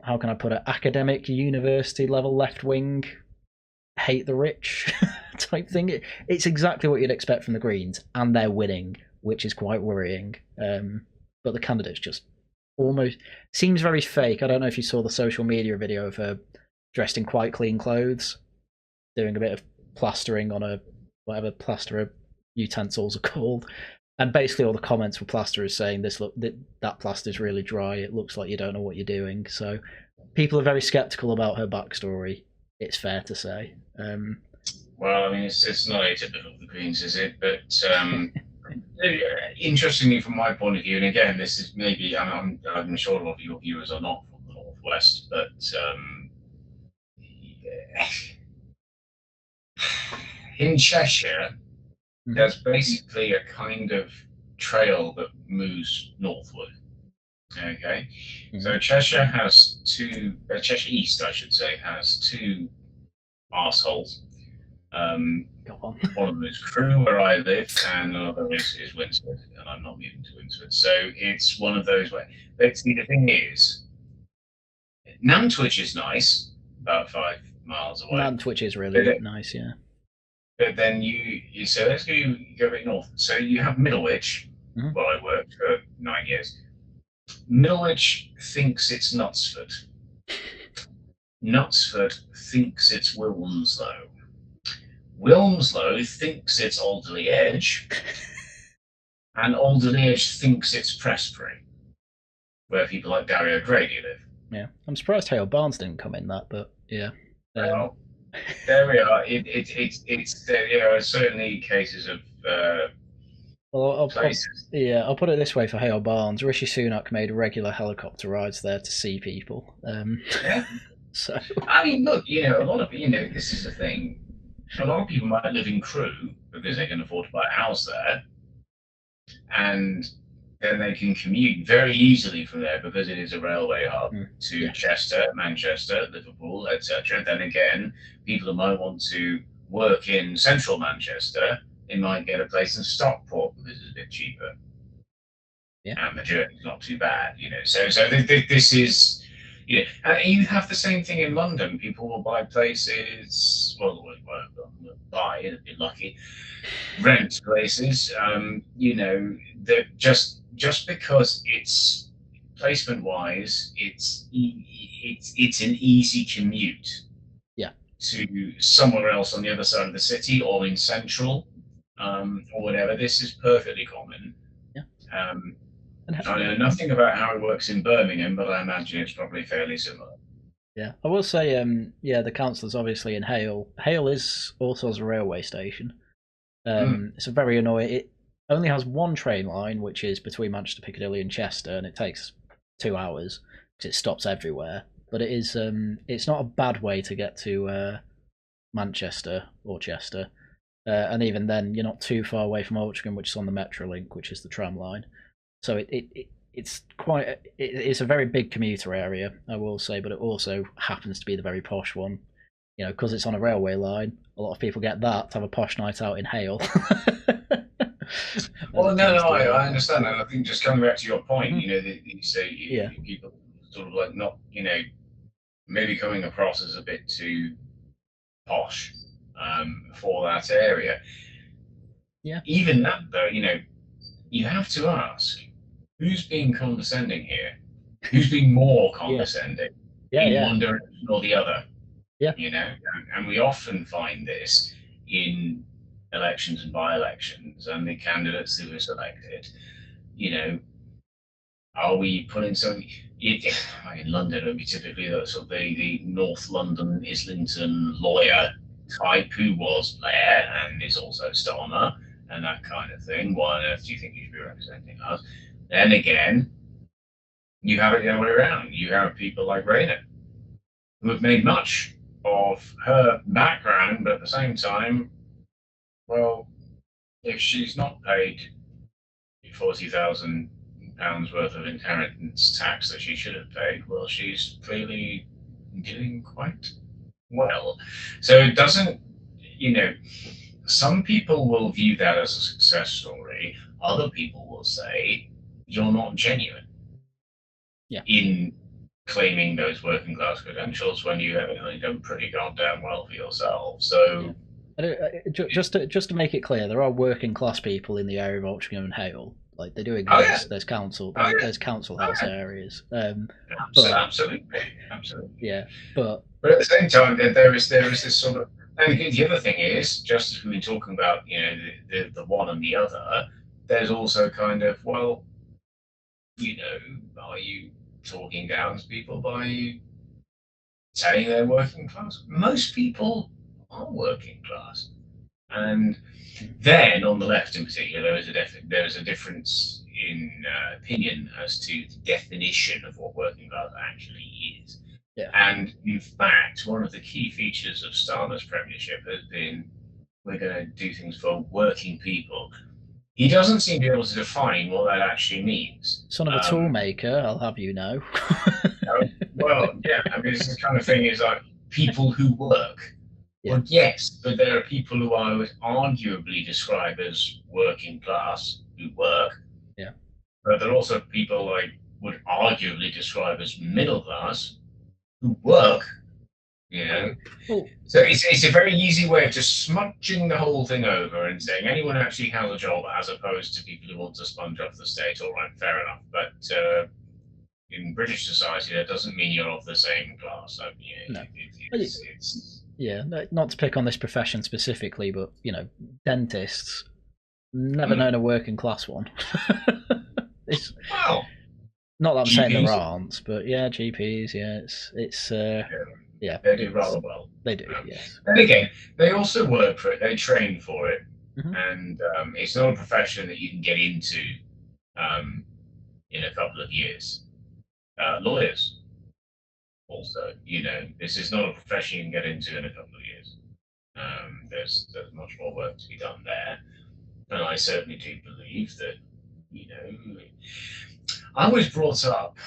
how can I put it, academic, university level left wing, hate the rich type thing. It's exactly what you'd expect from the Greens, and they're winning, which is quite worrying. But the candidate's just almost seems very fake. I don't know if you saw the social media video of her dressed in quite clean clothes, doing a bit of plastering on a whatever plasterer utensils are called, and basically all the comments were plasterers saying that plaster's really dry, it looks like you don't know what you're doing. So people are very skeptical about her backstory, it's fair to say. Well, I mean, it's not atypical of the Greens, is it? But interestingly, from my point of view, and again, this is maybe, I'm sure a lot of your viewers are not from the Northwest, but in Cheshire, there's basically a kind of trail that moves northward. Okay, so Cheshire has two. Cheshire East, I should say, has two arseholes. Go on. One of them is Crewe, where I live, and another is Winsford, and I'm not moving to Winsford. So it's one of those where, basically, the thing is, Nantwich is nice, about 5 miles away. Nantwich is really nice, yeah. But then you so let's go a bit north. So you have Middlewich, where I worked for 9 years. Middlewich thinks it's Knutsford. Knutsford thinks it's Wilmslow. Wilmslow thinks it's Alderley Edge. And Alderley Edge thinks it's Prestbury, where people like Gary O'Grady live. Yeah, I'm surprised Hale Barnes didn't come in that, but yeah. Well, there we are. It's there are certainly cases of I'll put it this way for Hale Barnes. Rishi Sunak made regular helicopter rides there to see people. Yeah. So I mean, look, a lot of this is the thing. A lot of people might live in Crewe because they can afford to buy a house there, and then they can commute very easily from there because it is a railway hub to Chester, Manchester, Liverpool, etc. Then again, people who might want to work in central Manchester, they might get a place in Stockport because it's a bit cheaper. Yeah. And the journey's not too bad, So this is, and you have the same thing in London. People will buy places, buy, it'd be lucky, rent places, that just because it's placement-wise, it's an easy commute. Yeah. To somewhere else on the other side of the city or in central, or whatever. This is perfectly common. Yeah. I know nothing about how it works in Birmingham, but I imagine it's probably fairly similar. Yeah, I will say, the council's obviously in Hale. Hale is also a railway station. It's a very annoying. It only has one train line, which is between Manchester, Piccadilly, and Chester, and it takes 2 hours because it stops everywhere. But it is, it's not a bad way to get to Manchester or Chester, and even then, you're not too far away from Altrincham, which is on the Metrolink, which is the tram line. So it's it's a very big commuter area, I will say, but it also happens to be the very posh one. Because it's on a railway line, a lot of people get that to have a posh night out in Hale. Well, no, I understand that. I think just coming back to your point, that you say people sort of like not, maybe coming across as a bit too posh for that area. Yeah. Even that, though, you have to ask, who's being condescending here? Who's being more condescending in one direction or the other? Yeah. And we often find this in elections and by-elections, and the candidates who are selected, are we putting something in London? It would be typically the North London Islington lawyer type who was Blair and is also Starmer and that kind of thing. Why on earth do you think you should be representing us? Then again, you have it the other way around. You have people like Rayner who have made much of her background, but at the same time, well, if she's not paid £40,000 worth of inheritance tax that she should have paid, well, she's clearly doing quite well. So it doesn't, some people will view that as a success story. Other people will say you're not genuine in claiming those working class credentials when you have done pretty goddamn well for yourself. So just to make it clear, there are working class people in the area of Altrincham and Hale. Like they do exist. There's council house areas. Absolutely. Yeah, but at the same time, there is this sort of. And the other thing is, just as we've been talking about, the one and the other, there's also kind of, well, are you talking down to people by saying they're working class? Most people are working class, and then on the left in particular, there is a difference in opinion as to the definition of what working class actually is. Yeah. And in fact, one of the key features of Starmer's premiership has been we're going to do things for working people. He doesn't seem to be able to define what that actually means. Son of a toolmaker, I'll have you know. Well, yeah, I mean, it's the kind of thing is like people who work. Yeah. Well, yes, but there are people who I would arguably describe as working class who work. Yeah. But there are also people I would arguably describe as middle class who work. You know, so it's a very easy way of just smudging the whole thing over and saying anyone who actually has a job, as opposed to people who want to sponge off the state. All right, fair enough, but in British society, that doesn't mean you're of the same class. I mean, no. It's yeah, not to pick on this profession specifically, but you know, dentists, never known a working class one. It's, well, not that I'm GPs, saying there aren't, but yeah, GPs, yeah, it's yeah, they do rather well. They do, yes. And again, they also work for it. They train for it, Mm-hmm. and it's not a profession that you can get into in a couple of years. Lawyers, also, you know, this is not a profession you can get into in a couple of years. There's much more work to be done there, and I certainly do believe that, you know, I was brought up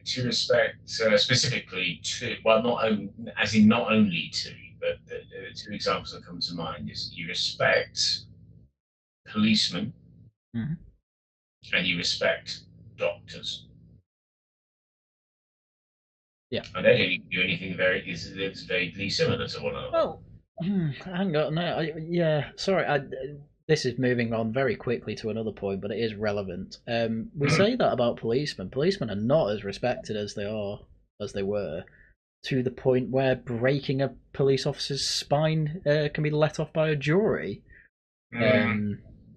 to respect specifically to, well, not only to, but the two examples that come to mind is you respect policemen and you respect doctors. Yeah. And they don't do anything that's vaguely similar to one another. Well, hang on, no, yeah, sorry, this is moving on very quickly to another point, but it is relevant. We say that about policemen. Policemen are not as respected as they were, to the point where breaking a police officer's spine can be let off by a jury.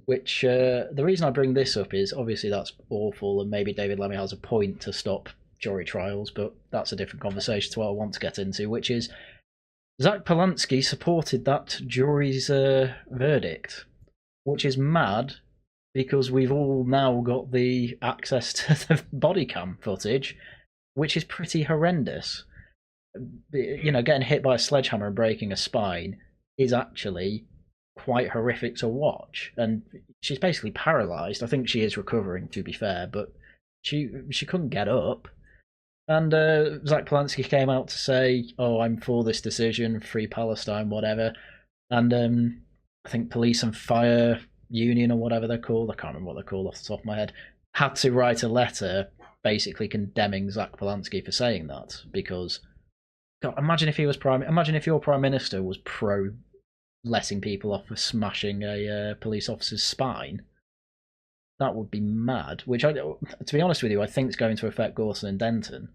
Which the reason I bring this up is obviously that's awful, and maybe David Lemmy has a point to stop jury trials, but that's a different conversation to what I want to get into, which is Zach Polanski supported that jury's verdict, which is mad because we've all now got the access to the body cam footage, which is pretty horrendous. You know, getting hit by a sledgehammer and breaking a spine is actually quite horrific to watch, and she's basically paralyzed. I think she is recovering, to be fair, but she couldn't get up. And Zach Polanski came out to say, "Oh, I'm for this decision, free Palestine, whatever." And I think Police and Fire Union or whatever they're called, I can't remember what they're called off the top of my head, had to write a letter basically condemning Zach Polanski for saying that. Because, God, imagine if your Prime Minister was pro letting people off for smashing a police officer's spine. That would be mad. Which, to be honest with you, I think is going to affect Gorton and Denton,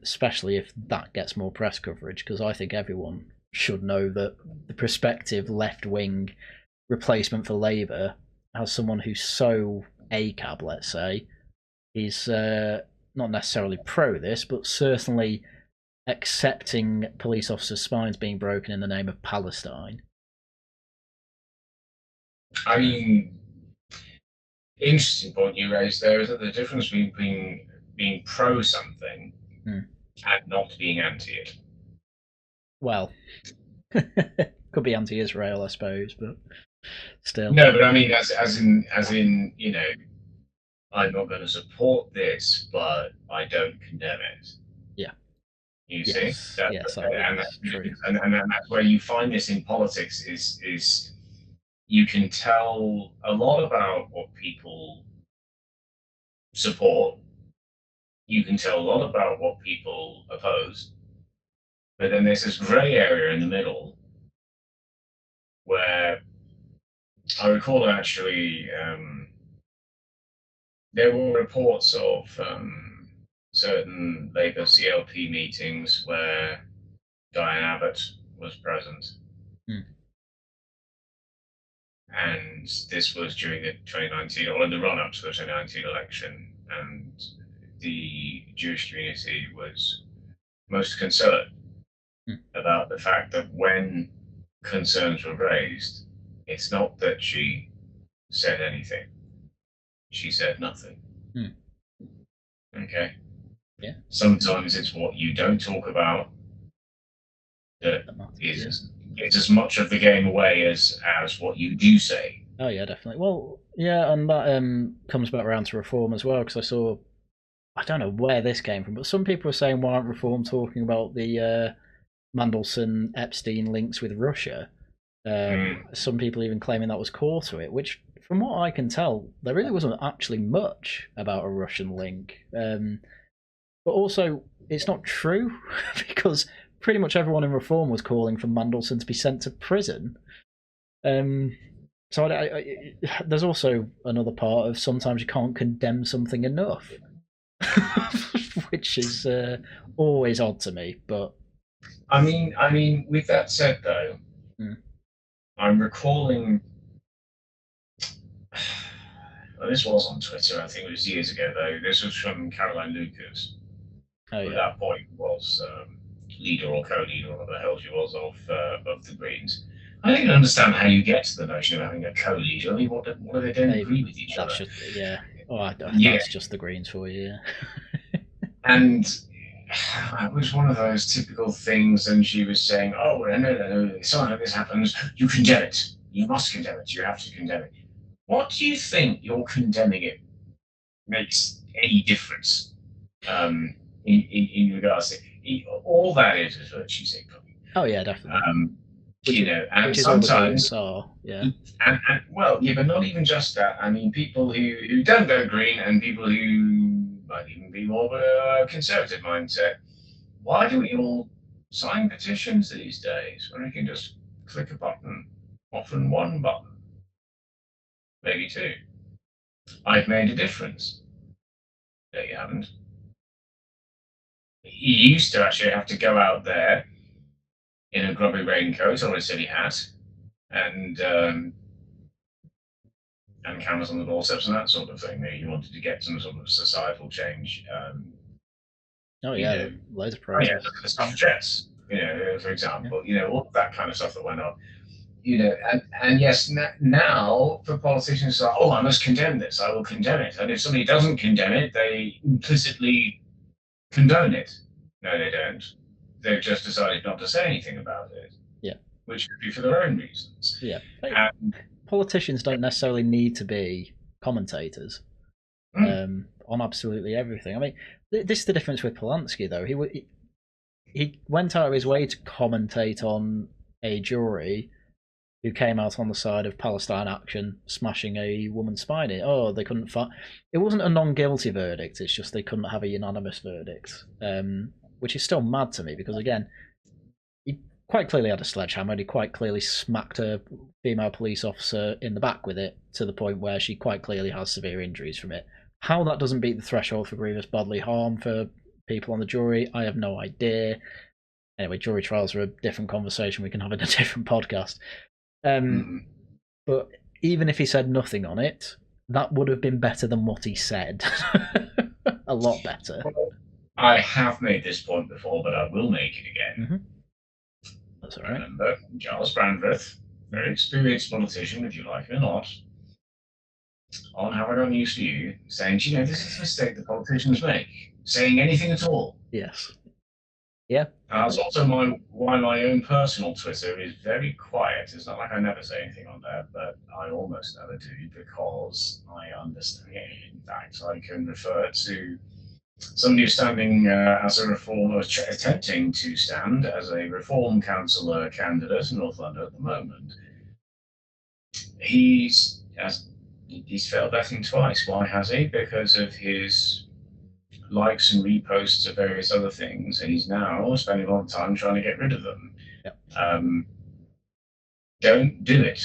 especially if that gets more press coverage. Because I think everyone should know that the prospective left-wing replacement for Labour, as someone who's so ACAB, let's say, is not necessarily pro this, but certainly accepting police officers' spines being broken in the name of Palestine. I mean, interesting point you raised there is that the difference between being pro something and not being anti it. Well, could be anti-Israel, I suppose, but still. No, but I mean, as in, you know, I'm not going to support this, but I don't condemn it. Yeah. You see, yes, and that's true. And that's where you find this in politics is you can tell a lot about what people support. You can tell a lot about what people oppose, but then there's this grey area in the middle where I recall actually there were reports of certain Labour CLP meetings where Diane Abbott was present. And this was during the 2019, or in the run-up to the 2019 election, and the Jewish community was most concerned about the fact that when concerns were raised, it's not that she said anything, she said nothing. Okay? Yeah. Sometimes it's what you don't talk about that is gives as much of the game away as what you do say. Oh yeah, definitely. Well, yeah, and that comes back around to Reform as well, because I don't know where this came from, but some people are saying, why aren't Reform talking about the Mandleson Epstein links with Russia? Some people even claiming that was core to it, which, from what I can tell, there really wasn't actually much about a Russian link. But also, it's not true, because pretty much everyone in Reform was calling for Mandleson to be sent to prison. So there's also another part of sometimes you can't condemn something enough, which is always odd to me. But I mean, with that said, though, I'm recalling. Well, this was on Twitter. I think it was years ago, though. This was from Caroline Lucas, oh who at yeah, that point was leader or co-leader, or whatever the hell she was, of the Greens. I don't understand how you get to the notion of having a co-leader. I mean, what if they don't agree with each other? Yeah. Oh, Yeah. that's just the Greens for you. Yeah. And it was one of those typical things, and she was saying, "Oh, no, if something like this happens, you condemn it. You must condemn it. You have to condemn it." What do you think you're condemning it makes any difference in regards to it? All that is virtue signaling. Oh yeah, definitely. And sometimes, yeah. And well, yeah, but not even just that. I mean, people who don't go green and people who might even be more of a conservative mindset. Why do we all sign petitions these days when we can just click a button? Often one button, maybe two. I've made a difference. No, you haven't. You used to actually have to go out there in a grubby raincoat or a silly hat and cameras on the doorsteps and that sort of thing. You wanted to get some sort of societal change. Loads of protests. Look at the suffragettes, for example, all that kind of stuff that went on. And yes, now for politicians, like, oh, I must condemn this, I will condemn it. And if somebody doesn't condemn it, they implicitly condone it. No, they don't. They've just decided not to say anything about it. Yeah. Which could be for their own reasons. Yeah. Politicians don't necessarily need to be commentators on absolutely everything. I mean, this is the difference with Polanski, though. He went out of his way to commentate on a jury who came out on the side of Palestine Action, smashing a woman's spine in. Oh, they couldn't find. It wasn't a non-guilty verdict. It's just they couldn't have a unanimous verdict, which is still mad to me because, again, he quite clearly had a sledgehammer. He quite clearly smacked a female police officer in the back with it to the point where she quite clearly has severe injuries from it. How that doesn't beat the threshold for grievous bodily harm for people on the jury, I have no idea. Anyway, jury trials are a different conversation we can have in a different podcast. But even if he said nothing on it, that would have been better than what he said. A lot better. I have made this point before, but I will make it again. That's all right. Remember, Giles Brandreth, very experienced politician, if you like it or not, on How I Got Used to You, saying, this is a mistake that politicians make, saying anything at all. Yes. Yeah. That's also why my own personal Twitter is very quiet. It's not like I never say anything on there, but I almost never do because I understand. In fact, I can refer to somebody who's standing as a reformer, attempting to stand as a reform councillor candidate in North London at the moment. He's failed betting twice. Why has he? Because of his likes and reposts of various other things, and he's now spending a lot of time trying to get rid of them. Yep. Don't do it.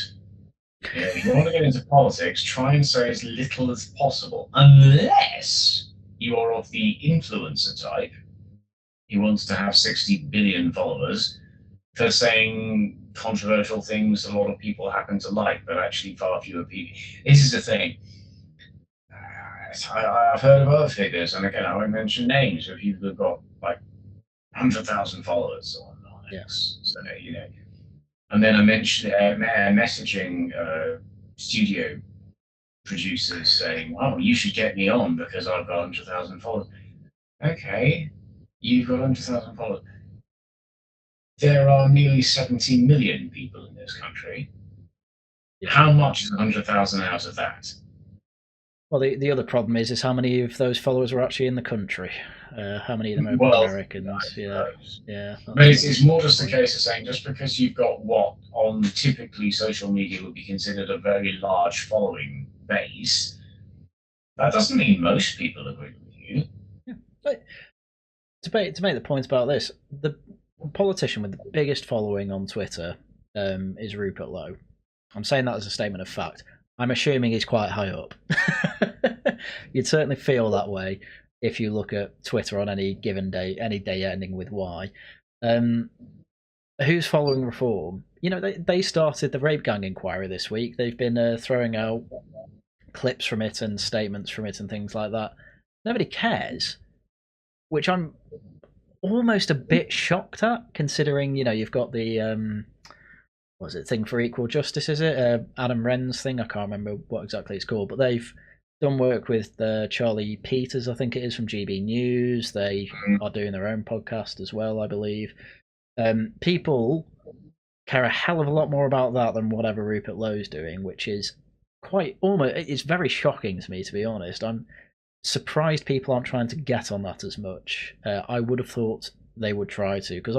If you want to get into politics, try and say as little as possible, unless you are of the influencer type. He wants to have 60 billion followers for saying controversial things a lot of people happen to like, but actually far fewer people. This is the thing. I've heard of other figures, and again, I won't mention names of people who've got like 100,000 followers on X. So, and then I mentioned messaging studio producers saying, "Oh, you should get me on because I've got 100,000 followers." Okay, you've got 100,000 followers. there are nearly 70 million people in this country. Yeah. How much is 100,000 out of that? Well, the other problem is how many of those followers are actually in the country. How many of them are Americans? Yeah. But it's more just a case of saying, just because you've got what on typically social media would be considered a very large following base, that doesn't mean most people agree with you. Yeah. But to make the point about this, the politician with the biggest following on Twitter is Rupert Lowe. I'm saying that as a statement of fact. I'm assuming he's quite high up. You'd certainly feel that way if you look at Twitter on any given day, any day ending with Y. Who's following reform? They started the rape gang inquiry this week. They've been throwing out clips from it and statements from it and things like that. Nobody cares, which I'm almost a bit shocked at, considering you've got the what is it, thing for equal justice, is it? Adam Wren's thing, I can't remember what exactly it's called, but they've done work with Charlie Peters, I think it is, from GB News. They are doing their own podcast as well, I believe. People care a hell of a lot more about that than whatever Rupert Lowe's doing, which is it's very shocking to me, to be honest. I'm surprised people aren't trying to get on that as much. I would have thought they would try to, because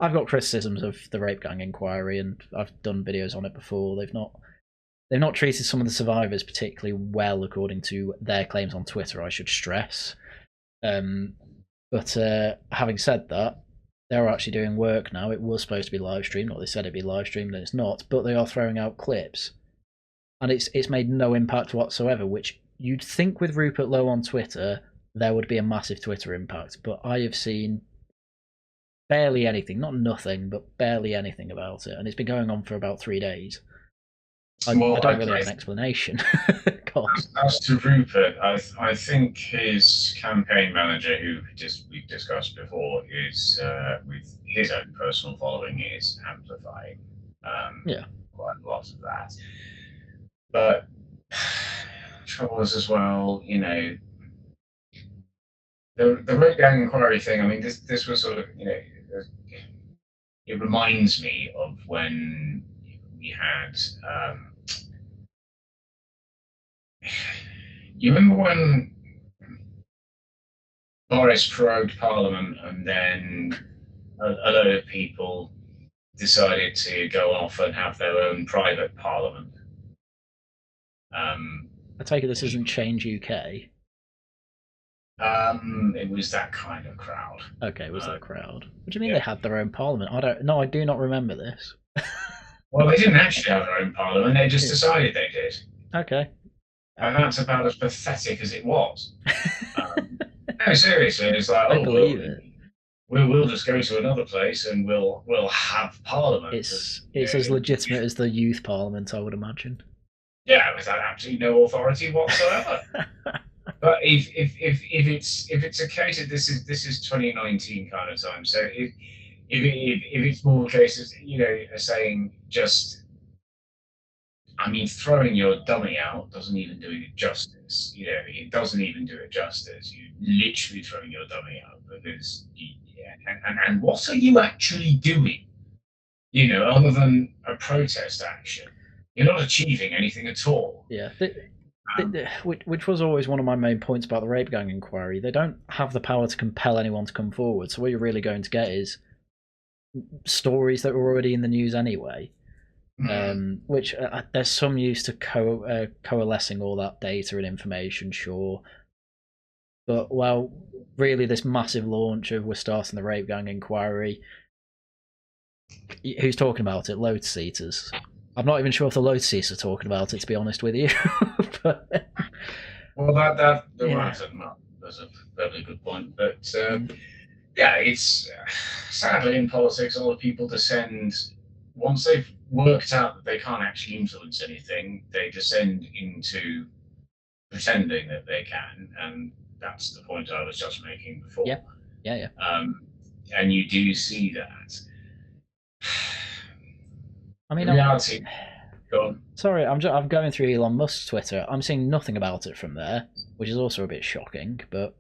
I've got criticisms of the rape gang inquiry, and I've done videos on it before. They've not treated some of the survivors particularly well, according to their claims on Twitter, I should stress. But having said that, they're actually doing work now. It was supposed to be live streamed, or they said it'd be live streamed, and it's not. But they are throwing out clips, and it's made no impact whatsoever. Which you'd think with Rupert Lowe on Twitter there would be a massive Twitter impact, but I have seen barely anything, not nothing, but barely anything about it, and it's been going on for about 3 days. I don't really have an explanation. As to Rupert, I think his campaign manager, who we've discussed before, is with his own personal following, is amplifying quite a lot of that. But trouble is as well, the rape gang inquiry thing. I mean, this was sort of, it reminds me of when we had. You remember when Boris prorogued Parliament, and then a load of people decided to go off and have their own private Parliament? I take it this isn't Change UK. It was that kind of crowd. Okay, it was that crowd. What do you mean they had their own Parliament? I do not remember this. Well, they didn't actually have their own Parliament. They just decided they did. Okay. And that's about as pathetic as it was. No, seriously, it's like, I believe it. We'll just go to another place and we'll have Parliament. It's as legitimate as the youth Parliament, I would imagine. Yeah, without absolutely no authority whatsoever. But if it's a case of this is 2019 kind of time, so if it's more cases, saying just, I mean, throwing your dummy out doesn't even do it justice. It doesn't even do it justice. You literally throwing your dummy out, because and what are you actually doing? Other than a protest action, you're not achieving anything at all. Yeah. Which was always one of my main points about the rape gang inquiry. They don't have the power to compel anyone to come forward. So what you're really going to get is stories that were already in the news anyway. Which there's some use to coalescing all that data and information, sure. But really, this massive launch of we're starting the rape gang inquiry. Who's talking about it? Load seaters. I'm not even sure if the load seaters are talking about it, to be honest with you. But, well, that's a very good point. But it's sadly in politics, a lot of people descend once they've worked out that they can't actually influence anything. They descend into pretending that they can, and that's the point I was just making before. Yeah. And you do see that. I mean, reality. Go on. Sorry, I'm going through Elon Musk's Twitter. I'm seeing nothing about it from there, which is also a bit shocking. But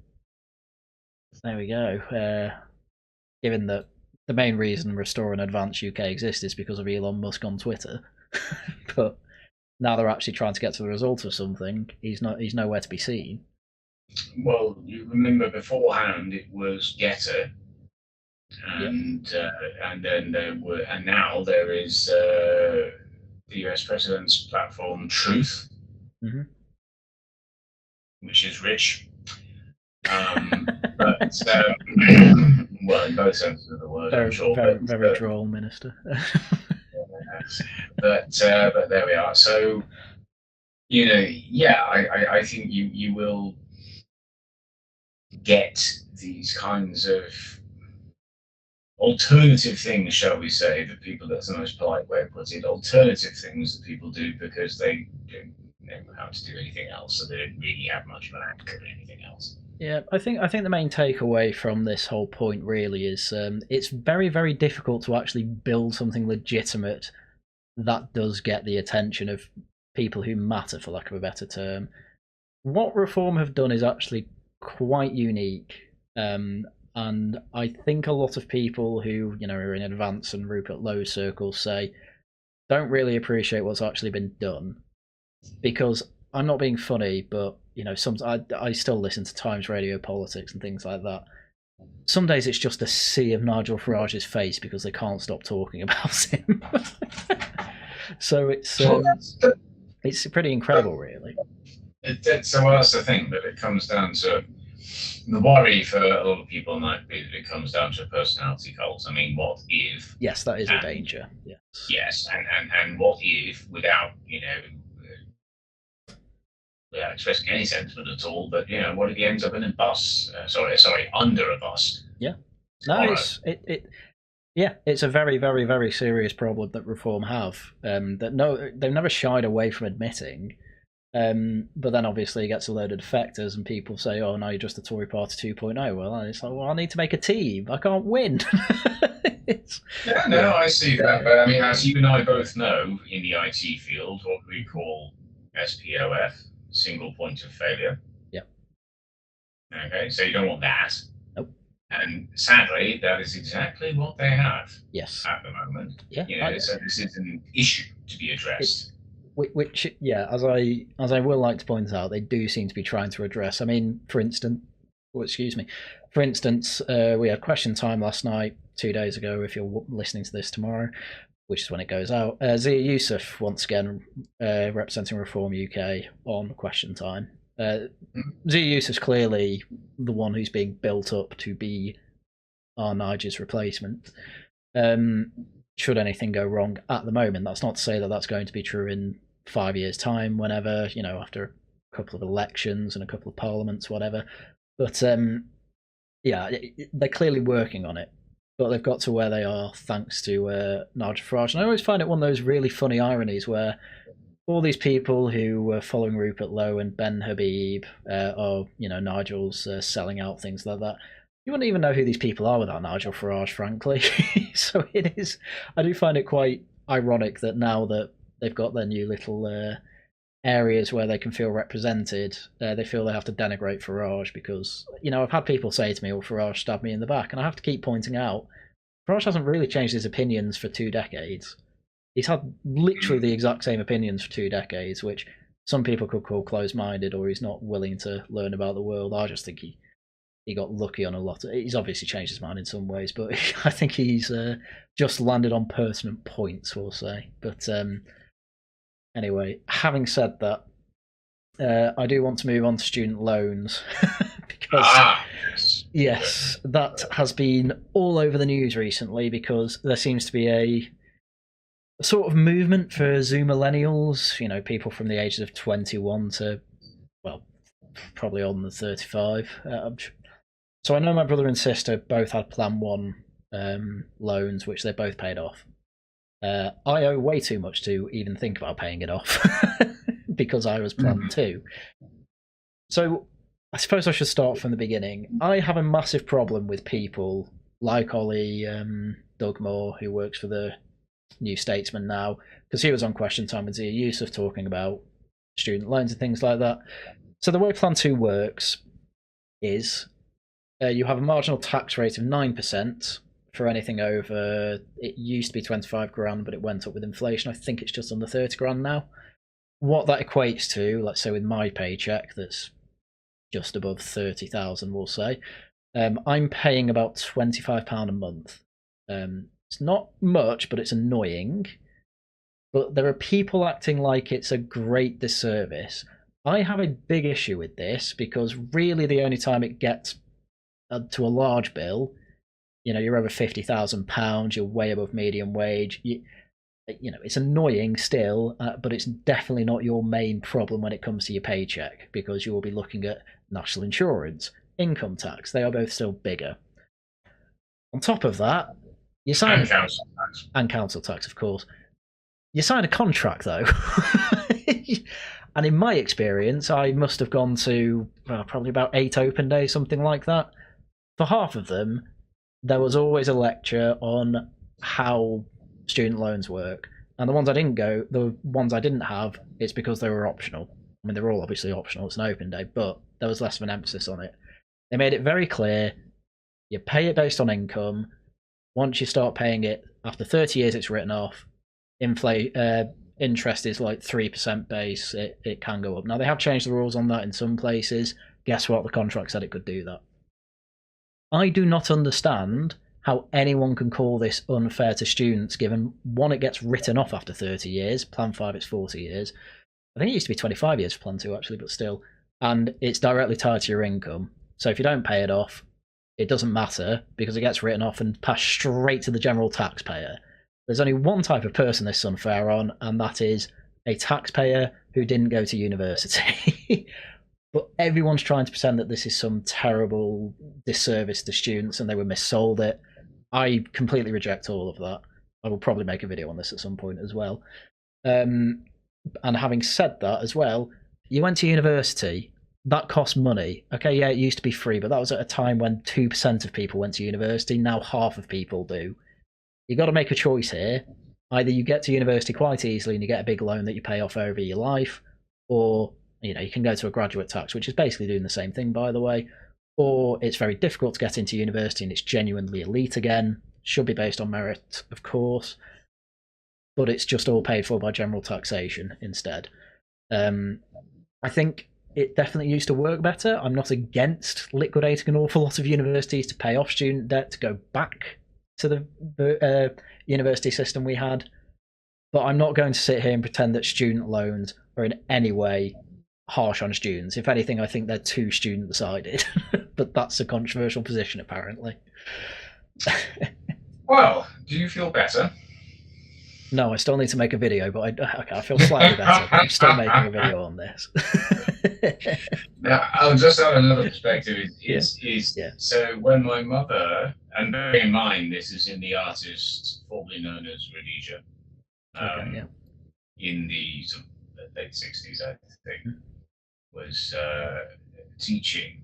there we go. Given that the main reason Restore and Advance UK exists is because of Elon Musk on Twitter. But now they're actually trying to get to the result of something. He's nowhere to be seen. Well, you remember beforehand it was Getter, and then and now there is the US president's platform Truth, which is rich. But well, in both senses of the word, I'm sure. Very droll minister. but there we are. So, I think you will get these kinds of alternative things, shall we say, that people, that's the most polite way of putting it, alternative things that people do because they don't know how to do anything else, so they don't really have much of an outcome or anything else. Yeah, I think the main takeaway from this whole point really is it's very, very difficult to actually build something legitimate that does get the attention of people who matter, for lack of a better term. What Reform have done is actually quite unique, and I think a lot of people who are in Advance and Rupert Lowe circles say don't really appreciate what's actually been done, because I'm not being funny, but I still listen to Times Radio Politics and things like that. Some days it's just a sea of Nigel Farage's face because they can't stop talking about him. So it's pretty incredible, really. So that's the thing, that it comes down to the worry for a lot of people might be that it comes down to a personality cult. I mean, what if? Yes, that is a danger. Yes. Yes, and what if, without without expressing any sentiment at all, but what if he ends up in a bus? Under a bus. Yeah. No, it's a very, very, very serious problem that Reform have. They've never shied away from admitting. But then obviously it gets a load of defectors and people say, "Oh, now you're just a Tory Party 2.0." Well, it's like, I need to make a team. I can't win. I see that. But I mean, as you and I both know, in the IT field, what we call SPOF, single point of failure. Yep. Okay, so you don't want that. Nope. And sadly, that is exactly what they have. Yes. At the moment. Yeah. So this is an issue to be addressed. Which, as I will like to point out, they do seem to be trying to address. I mean, for instance, we had question time last night, 2 days ago, if you're listening to this tomorrow, which is when it goes out. Zia Yusuf, once again, representing Reform UK on question time. Zia Yusuf's clearly the one who's being built up to be our Nigel's replacement. Should anything go wrong at the moment. That's not to say that that's going to be true in 5 years' time, whenever, after a couple of elections and a couple of parliaments, whatever. But they're clearly working on it. But they've got to where they are thanks to Nigel Farage. And I always find it one of those really funny ironies where all these people who were following Rupert Lowe and Ben Habib, or Nigel's selling out, things like that. You wouldn't even know who these people are without Nigel Farage, frankly. So it is. I do find it quite ironic that now that they've got their new little areas where they can feel represented, they feel they have to denigrate Farage because, I've had people say to me, "Oh, Farage stabbed me in the back," and I have to keep pointing out, Farage hasn't really changed his opinions for 2 decades. He's had literally the exact same opinions for 2 decades, which some people could call closed-minded, or he's not willing to learn about the world. I just think he got lucky on a lot. He's obviously changed his mind in some ways, but I think he's just landed on pertinent points, we'll say. But anyway, having said that, I do want to move on to student loans because yes, that has been all over the news recently because there seems to be a sort of movement for Zoo millennials, people from the ages of 21 to, well, probably older than 35. So I know my brother and sister both had Plan 1 loans, which they both paid off. I owe way too much to even think about paying it off because I was Plan 2. So I suppose I should start from the beginning. I have a massive problem with people like Ollie Dugmore, who works for the New Statesman now, because he was on Question Time with Zia Yusuf talking about student loans and things like that. So the way Plan 2 works is you have a marginal tax rate of 9% for anything over, it used to be 25 grand, but it went up with inflation. I think it's just under 30 grand now. What that equates to, let's say with my paycheck, that's just above 30,000, we'll say, I'm paying about £25 a month. It's not much, but it's annoying. But there are people acting like it's a great disservice. I have a big issue with this because really the only time it gets to a large bill, you're over £50,000, you're way above median wage. It's annoying still, but it's definitely not your main problem when it comes to your paycheck, because you will be looking at national insurance, income tax. They are both still bigger. On top of that, you sign and council tax, of course. You sign a contract though, and in my experience, I must have gone to probably about 8 open days, something like that. For half of them, there was always a lecture on how student loans work, and the ones I didn't have, it's because they were optional. I mean, they're all obviously optional, it's an open day, but there was less of an emphasis on it. They made it very clear, you pay it based on income. Once you start paying it, after 30 years it's written off. Interest is like 3% base, it can go up. Now they have changed the rules on that in some places. Guess what, the contract said it could do that. I do not understand how anyone can call this unfair to students, given one, it gets written off after 30 years. Plan 5, it's 40 years. I think it used to be 25 years for Plan 2 actually, but still. And it's directly tied to your income. So if you don't pay it off, it doesn't matter because it gets written off and passed straight to the general taxpayer. There's only one type of person this is unfair on, and that is a taxpayer who didn't go to university. But everyone's trying to pretend that this is some terrible disservice to students and they were missold it. I completely reject all of that. I will probably make a video on this at some point as well. And having said that as well, you went to university, that costs money. Okay, yeah, it used to be free, but that was at a time when 2% of people went to university. Now half of people do. You've got to make a choice here. Either you get to university quite easily and you get a big loan that you pay off over your life, or you can go to a graduate tax, which is basically doing the same thing, by the way, or it's very difficult to get into university and it's genuinely elite again. Should be based on merit, of course, but it's just all paid for by general taxation instead. I think it definitely used to work better. I'm not against liquidating an awful lot of universities to pay off student debt to go back to the university system we had, but I'm not going to sit here and pretend that student loans are in any way harsh on students. If anything, I think they're too student sided. But that's a controversial position apparently. Well, do you feel better? No, I still need to make a video, but I feel slightly better. But I'm still making a video on this. Now, I'll just have another perspective. Yeah. So when my mother, and bearing in mind this is in the artist formerly known as Rhodesia, in the late 60s, I think, was teaching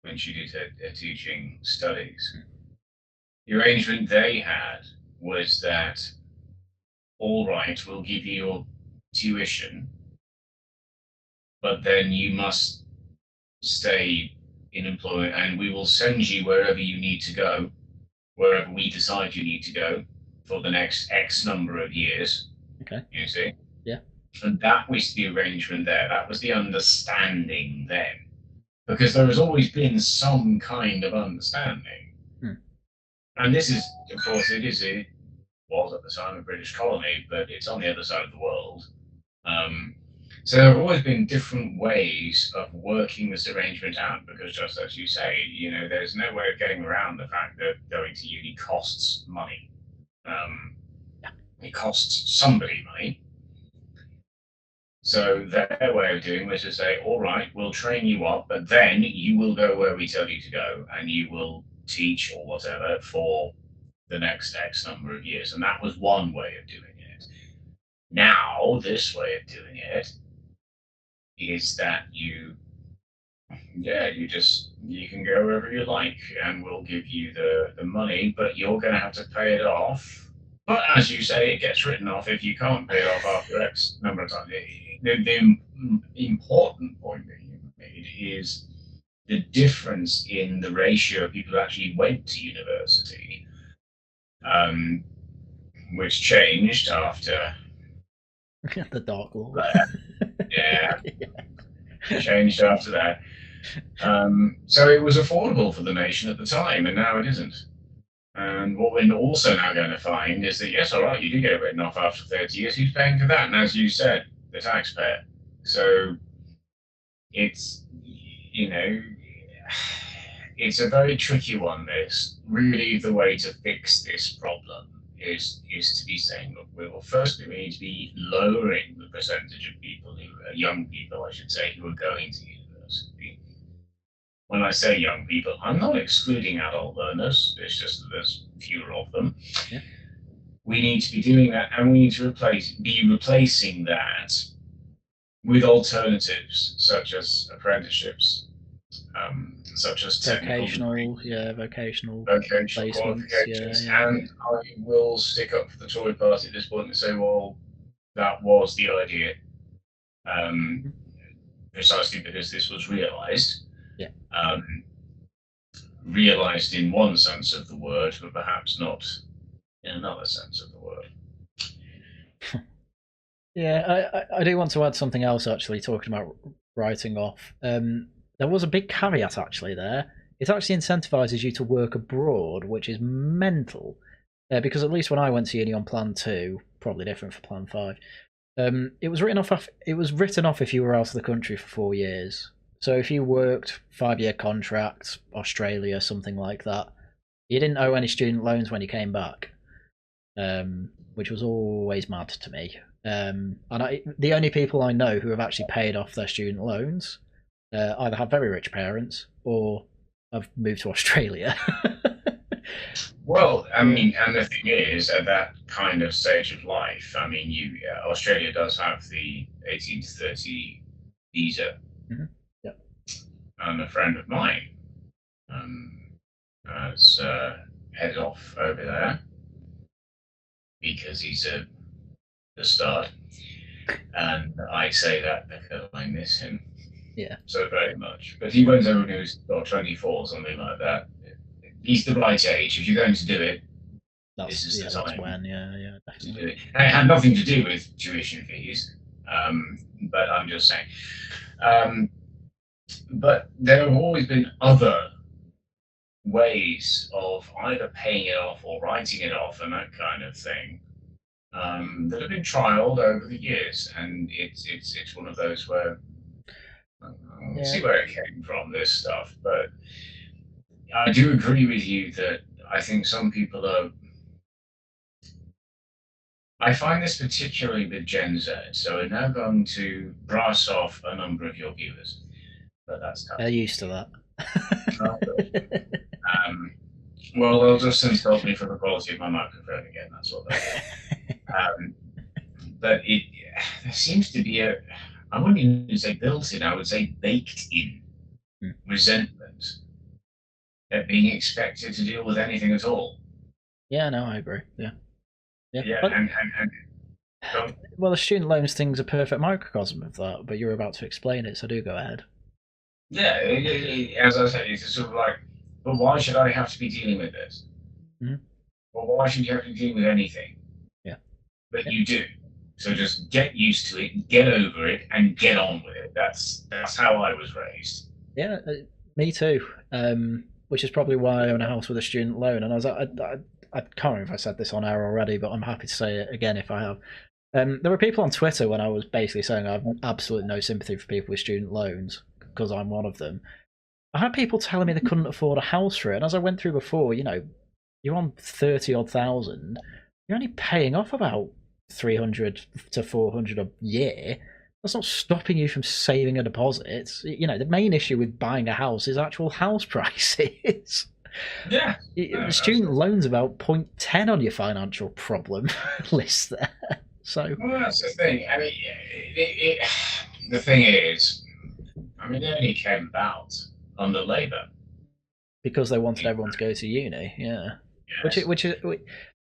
when she did her teaching studies. The arrangement they had was that, all right, we'll give you your tuition, but then you must stay in employment and we will send you wherever you need to go, wherever we decide you need to go for the next X number of years. Okay. You see? Yeah. And that was the arrangement there. That was the understanding then. Because there has always been some kind of understanding. And this is, of course, it was at the time a British colony, but it's on the other side of the world. So there have always been different ways of working this arrangement out, because just as you say, there's no way of getting around the fact that going to uni costs money. It costs somebody money. So their way of doing was to say, all right, we'll train you up, but then you will go where we tell you to go, and you will teach or whatever for the next X number of years. And that was one way of doing it. Now, this way of doing it is that you can go wherever you like and we'll give you the money, but you're going to have to pay it off. But as you say, it gets written off if you can't pay it off after X number of times. The important point that you made is the difference in the ratio of people who actually went to university um, which changed after The Dark Lord. yeah, changed after that. So it was affordable for the nation at the time, and now it isn't. And what we're also now going to find is that, yes, all right, you do get it written off after 30 years. Who's paying for that? And as you said, the taxpayer. So it's, it's a very tricky one, this. Really, the way to fix this problem is to be saying, look, firstly, we need to be lowering the percentage of people young people, I should say, who are going to university. When I say young people, I'm not excluding adult learners. It's just that there's fewer of them. Yeah. We need to be doing that, and we need to be replacing that with alternatives such as apprenticeships, such as vocational qualifications. And I will stick up for the Tory party at this point and say, well, that was the idea, precisely because this was realised. Yeah. Realised in one sense of the word, but perhaps not in another sense of the word. Yeah, I do want to add something else, actually, talking about writing off. There was a big caveat, actually, there. It actually incentivises you to work abroad, which is mental. Because at least when I went to uni on Plan 2, probably different for Plan 5, it was written off if you were out of the country for 4 years. So if you worked 5-year contract, Australia, something like that, you didn't owe any student loans when you came back, which was always mad to me. And the only people I know who have actually paid off their student loans either have very rich parents or have moved to Australia. Well, I mean, and the thing is, at that kind of stage of life, I mean, Australia does have the 18 to 30 visa. Mm-hmm. Yep. And a friend of mine has headed off over there because he's a star. And I say that because I miss him so very much. But he went over when he was 24, something like that. He's the right age. If you're going to do it, this is the time. That's when, definitely. To do it. And it had nothing to do with tuition fees, but I'm just saying. But there have always been other ways of either paying it off or writing it off and that kind of thing that have been trialled over the years, and it's one of those where we'll see where it came from, this stuff. But I do agree with you that I think some people are. I find this particularly with Gen Z, so we're now going to brass off a number of your viewers. But that's tough. They're used to that. Well, they'll just insult me for the quality of my microphone again. That's what they'll do. But there seems to be I wouldn't even say built-in, I would say baked-in resentment at being expected to deal with anything at all. Yeah, no, I agree. Yeah. But, well, the student loans thing's a perfect microcosm of that, but you're about to explain it, so do go ahead. Yeah, as I said, it's sort of like, but why should I have to be dealing with this? Mm-hmm. Well, why should you have to deal with anything? Yeah. But you do. So just get used to it, get over it, and get on with it. That's how I was raised. Yeah, me too. Which is probably why I own a house with a student loan. And I can't remember if I said this on air already, but I'm happy to say it again if I have. There were people on Twitter when I was basically saying I have absolutely no sympathy for people with student loans because I'm one of them. I had people telling me they couldn't afford a house for it. And as I went through before, you're on 30-odd thousand. You're only paying off about 300 to 400 a year. That's not stopping you from saving a deposit. The main issue with buying a house is actual house prices. Yeah. The student loan's about 0.10 on your financial problem list there. So. Well, that's the thing. I mean, the thing is, it only came about under Labour because they wanted everyone to go to uni. Yeah. Yes. Which is.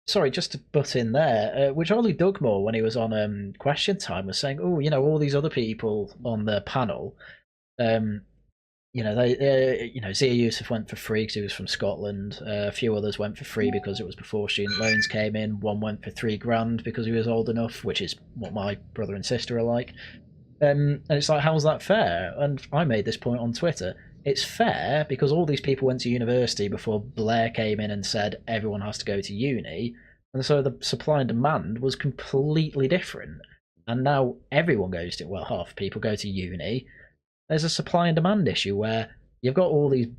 Sorry, just to butt in there, which Ollie Dugmore, when he was on Question Time, was saying, all these other people on the panel, Zia Yusuf went for free because he was from Scotland. A few others went for free because it was before student loans came in. One went for £3,000 because he was old enough, which is what my brother and sister are like. And it's like, how's that fair? And I made this point on Twitter. It's fair because all these people went to university before Blair came in and said everyone has to go to uni. And so the supply and demand was completely different. And now everyone goes to, well, half people go to uni. There's a supply and demand issue where you've got all these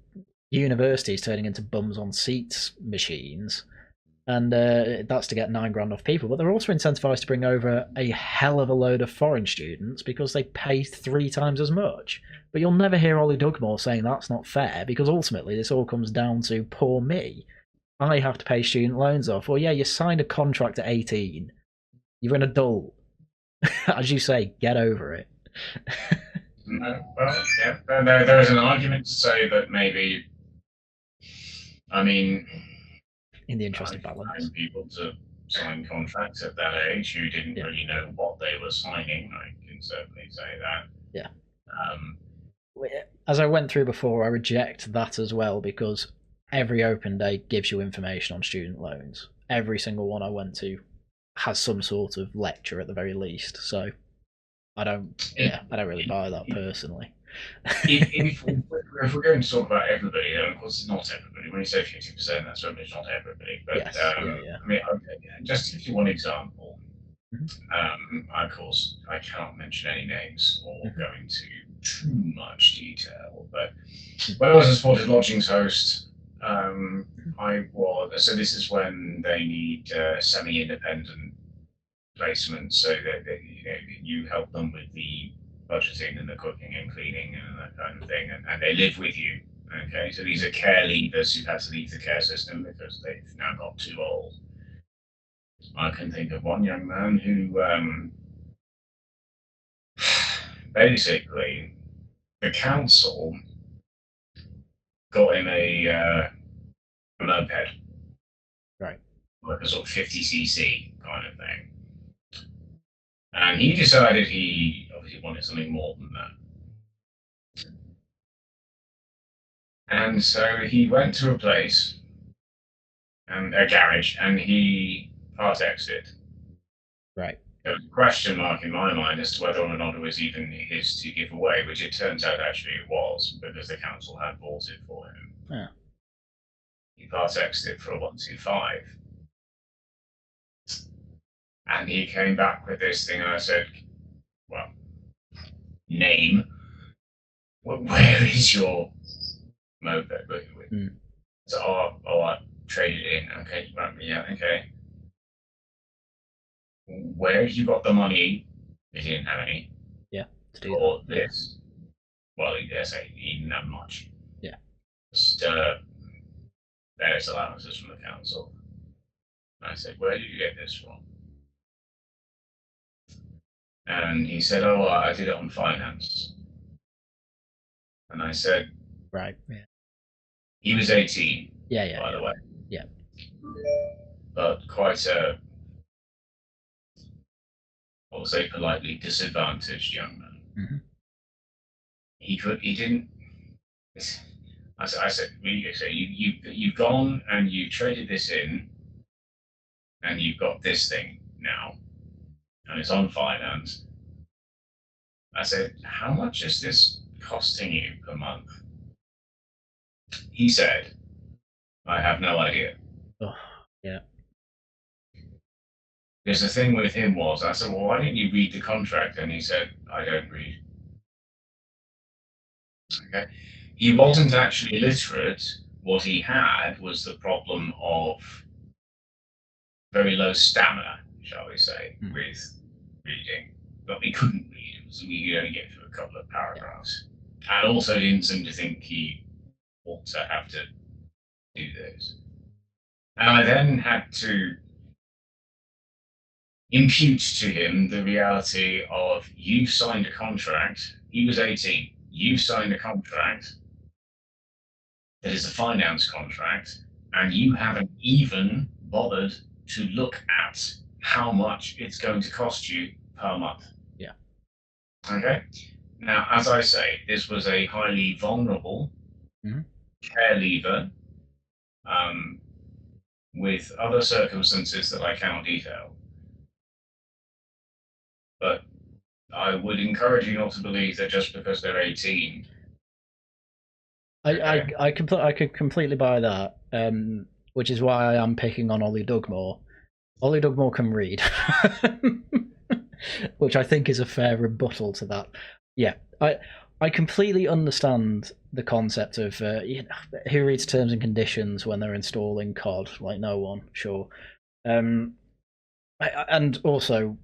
universities turning into bums on seats machines, and that's to get £9,000 off people. But they're also incentivized to bring over a hell of a load of foreign students because they pay 3 times as much. But you'll never hear Ollie Dugmore saying that's not fair, because ultimately this all comes down to poor me. I have to pay student loans off. Well, yeah, you signed a contract at 18. You're an adult. As you say, get over it. No, well, yeah, there is an argument to say that maybe, I mean, in the interest of balance, people to sign contracts at that age who didn't really know what they were signing. I can certainly say that. Yeah. As I went through before, I reject that as well, because every open day gives you information on student loans. Every single one I went to has some sort of lecture at the very least. So I don't really buy that personally. if we're going to talk about everybody, then of course it's not everybody. When you say 50%, that's certainly not everybody. But yes, I mean, just to give you one example, of course I cannot mention any names or go into too much detail. But when I was a supported lodgings host, so this is when they need semi-independent placements, so that you help them with the budgeting and the cooking and cleaning and that kind of thing, and they live with you. Okay, so these are care leavers who've had to leave the care system because they've now got too old. I can think of one young man who basically the council got him a moped, right, like a sort of 50cc kind of thing. And he decided he obviously wanted something more than that. And so he went to a place, and a garage, and he part-exed it. Right. There was a question mark in my mind as to whether or not it was even his to give away, which it turns out actually it was, because the council had bought it for him. Yeah. He part-exed it for a 125. And he came back with this thing, and I said, well, name. Where is your moped? So, I traded it in. Okay, yeah, okay. Where you got the money? He didn't have any. Yeah, to do for that. this. Well, he didn't have much. Yeah. Just various allowances from the council. And I said, where did you get this from? And he said, oh, I did it on finance. And I said, right, yeah. He was 18, by the way. Yeah. But quite a, I'll say politely, disadvantaged young man. Mm-hmm. He didn't, I said, you've gone and you traded this in, and you've got this thing now, and it's on finance. I said, how much is this costing you per month? He said, I have no idea. Oh, yeah. Because the thing with him was, I said, well, why didn't you read the contract? And he said, I don't read. Okay. He wasn't actually literate. What he had was the problem of very low stamina, shall we say, with reading. But he couldn't read. So we could only get through a couple of paragraphs. And also didn't seem to think he ought to have to do this. And I then had to impute to him the reality of, you signed a contract. He was 18. You signed a contract that is a finance contract, and you haven't even bothered to look at how much it's going to cost you per month. Yeah. Okay. Now, as I say, this was a highly vulnerable Mm-hmm. care leaver um, with other circumstances that I cannot detail. But I would encourage you not to believe that just because they're 18. Okay. I could completely buy that, which is why I am picking on Ollie Dugmore. Ollie Dugmore can read, which I think is a fair rebuttal to that. Yeah, I completely understand the concept of who reads terms and conditions when they're installing COD. Like no one, sure. Um, and also,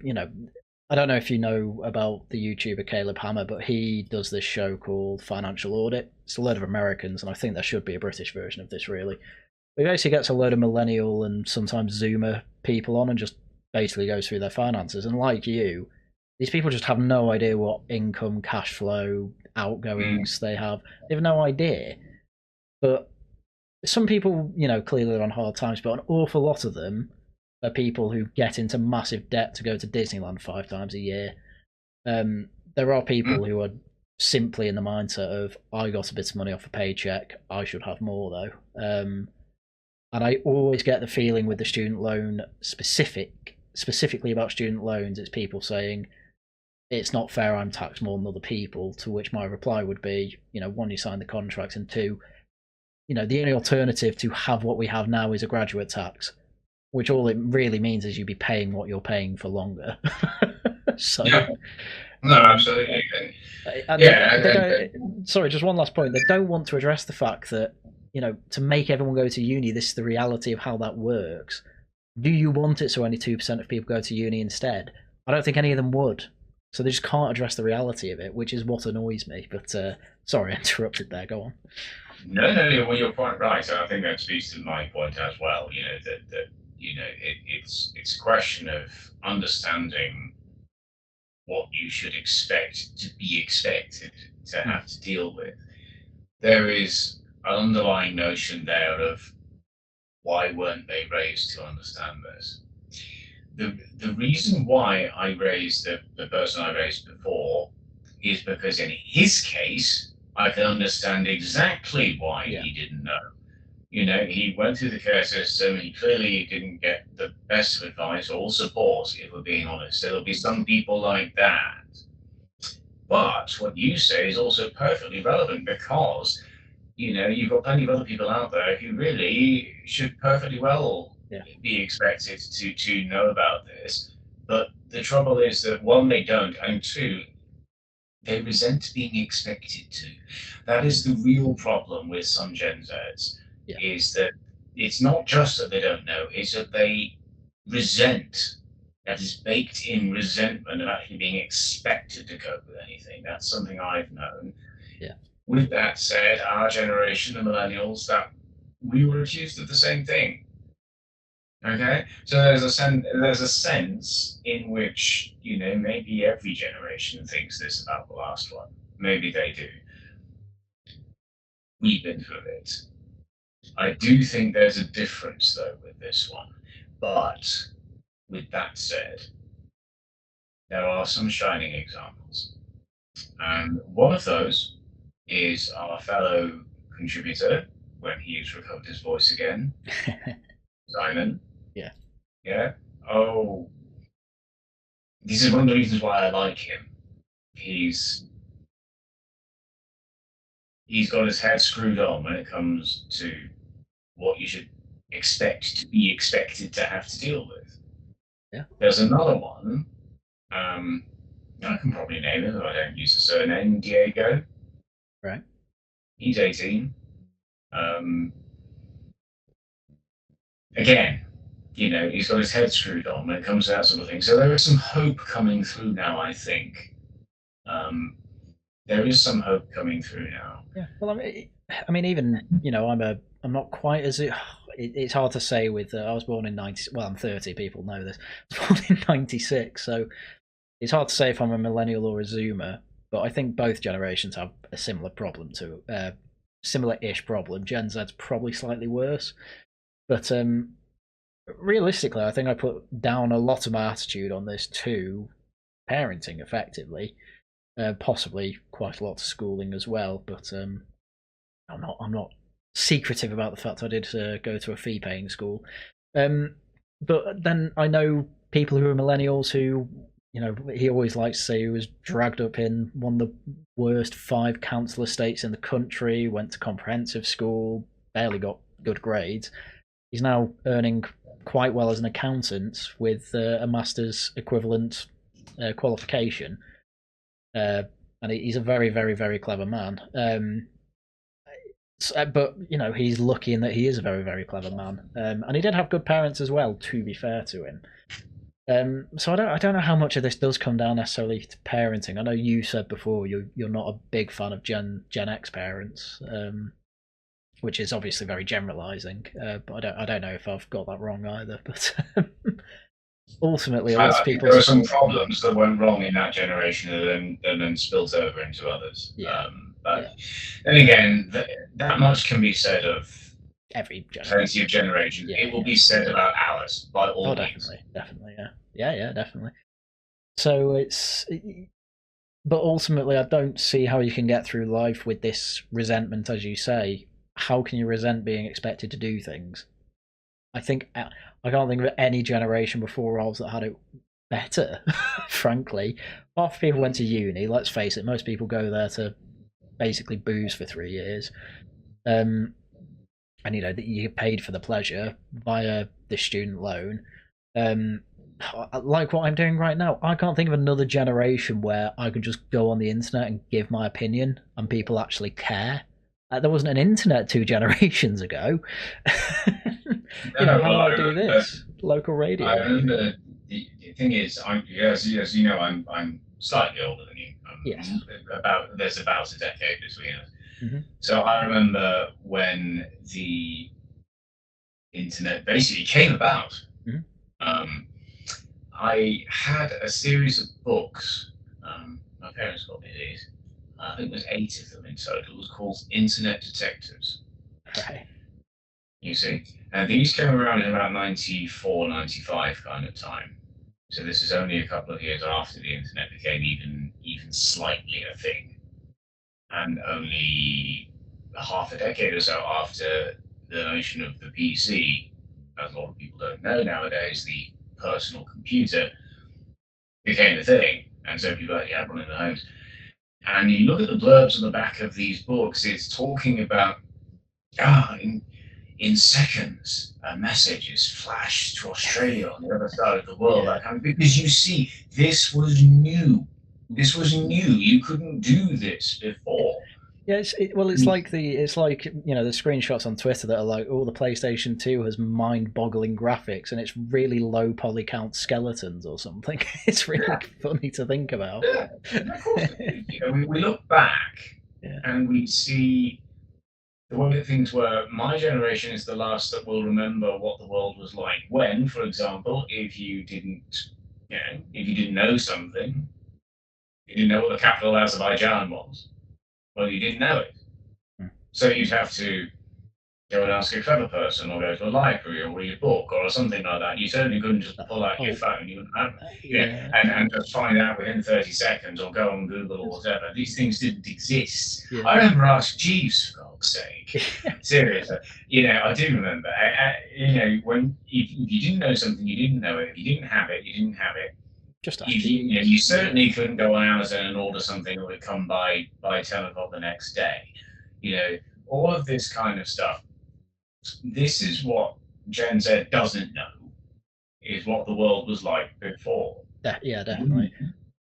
I don't know if you know about the YouTuber Caleb Hammer, but he does this show called Financial Audit. It's a load of Americans, and I think there should be a British version of this, really. He basically gets a load of millennial and sometimes Zoomer people on and just basically goes through their finances. And like you, these people just have no idea what income, cash flow, outgoings they have. They have no idea. But some people, clearly are on hard times, but an awful lot of them are people who get into massive debt to go to Disneyland 5 times a year. There are people who are simply in the mindset of, I got a bit of money off a paycheck, I should have more though. And I always get the feeling with the student loan specifically about student loans, it's people saying, it's not fair, I'm taxed more than other people, to which my reply would be, one, you sign the contract, and two, the only alternative to have what we have now is a graduate tax, which all it really means is you'd be paying what you're paying for longer. So, yeah, no, absolutely. And sorry, just one last point. They don't want to address the fact that, to make everyone go to uni, this is the reality of how that works. Do you want it so only 2% of people go to uni instead? I don't think any of them would. So they just can't address the reality of it, which is what annoys me. But sorry, I interrupted there. Go on. No, well, you're quite right. And I think that speaks to my point as well. It's a question of understanding what you should expect to be expected to have to deal with. There is an underlying notion there of why weren't they raised to understand this? The reason why I raised the person I raised before is because in his case, I can understand exactly why he didn't know. He went through the care system. He clearly didn't get the best of advice or support, if we're being honest. There'll be some people like that. But what you say is also perfectly relevant because, you've got plenty of other people out there who really should perfectly well be expected to know about this. But the trouble is that one, they don't, and two, they resent being expected to. That is the real problem with some Gen Zs, is that it's not just that they don't know, it's that they resent, that is baked in resentment of actually being expected to cope with anything. That's something I've known. Yeah. With that said, our generation, the millennials, that we were accused of the same thing. Okay, so there's a sense in which maybe every generation thinks this about the last one. Maybe they do. We've been through it. I do think there's a difference though with this one. But with that said, there are some shining examples, and one of those is our fellow contributor when he's recovered his voice again, Simon. Yeah. Oh, this is one of the reasons why I like him. He's got his head screwed on when it comes to what you should expect to be expected to have to deal with. Yeah. There's another one. I can probably name him if I don't use the surname, Diego. Right. He's 18. Again, he's got his head screwed on when it comes to that sort of thing. So there is some hope coming through now, I think. There is some hope coming through now. Yeah. Well, I mean, even I'm not quite as it's hard to say. With I was born in 90. Well, I'm 30. People know this. I was born in 96, so it's hard to say if I'm a millennial or a Zoomer. But I think both generations have a similar problem to similar-ish problem. Gen Z's probably slightly worse, but realistically, I think I put down a lot of my attitude on this to parenting, effectively. possibly quite a lot of schooling as well. But I'm not secretive about the fact I did go to a fee-paying school. But then I know people who are millennials who, he always likes to say he was dragged up in one of the worst 5 council estates in the country, went to comprehensive school, barely got good grades. He's now earning quite well as an accountant with a master's equivalent qualification. And he's a very, very, very clever man. But he's lucky in that he is a very, very clever man, and he did have good parents as well. To be fair to him, so I don't know how much of this does come down necessarily to parenting. I know you said before you're not a big fan of Gen X parents, which is obviously very generalising. But I don't know if I've got that wrong either. But ultimately, a lot of people. There are some problems that went wrong in that generation and then spilt over into others. Yeah. But then again, that much can be said of every generation. Plenty of generation. It will be said about ours by all means. Definitely, yeah, definitely. So but ultimately, I don't see how you can get through life with this resentment, as you say. How can you resent being expected to do things? I can't think of any generation before ours that had it better. Frankly, half people went to uni. Let's face it, most people go there to basically booze for 3 years, and you get paid for the pleasure via the student loan. Like what I'm doing right now, I can't think of another generation where I could just go on the internet and give my opinion and people actually care. There wasn't an internet 2 generations ago. How do I do this? Local radio. I remember the thing is, as you know, I'm slightly older than you. Yes. There's about a decade between us. Mm-hmm. So I remember when the internet basically came about. Mm-hmm. I had a series of books. My parents got me these. I think there's 8 of them in total. It was called Internet Detectives. Right. You see, and these came around in about 94, 95 kind of time. So this is only a couple of years after the internet became even slightly a thing, and only half a decade or so after the notion of the PC, as a lot of people don't know nowadays, the personal computer became a thing, and so people actually had one in their homes. And you look at the blurbs on the back of these books, it's talking about in seconds, a message is flashed to Australia on the other side of the world. That kind of, because you see, this was new. This was new. You couldn't do this before. Yeah, it's like the screenshots on Twitter that are like, the PlayStation 2 has mind-boggling graphics and it's really low poly count skeletons or something. It's really funny to think about. Yeah, of course. We look back and we see the way that things were. My generation is the last that will remember what the world was like when, for example, if you didn't know something, you didn't know what the capital of Azerbaijan was. Well, you didn't know it. So you'd have to go and ask a clever person or go to a library or read a book or something like that. You certainly couldn't just pull out your phone. You wouldn't have it. And just find out within 30 seconds or go on Google or whatever. These things didn't exist. Yeah. I remember Ask Jeeves, for God's sake. Seriously. I do remember. When if you didn't know something, you didn't know it. If you didn't have it, you didn't have it. You certainly couldn't go on Amazon and order something that would come by 10 o'clock the next day. All of this kind of stuff. This is what Gen Z doesn't know, is what the world was like before. Yeah, definitely.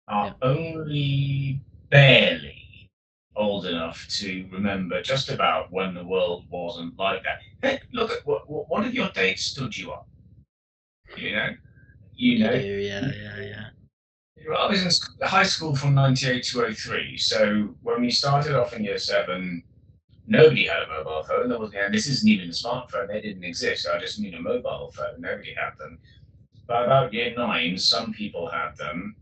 Are only barely old enough to remember just about when the world wasn't like that. Hey, look at what have your dates stood you up? You know. Yeah. I was in high school from 98 to 03, so when we started off in year 7, nobody had a mobile phone. This isn't even a smartphone. They didn't exist. I just mean a mobile phone. Nobody had them. By about year 9, some people had them.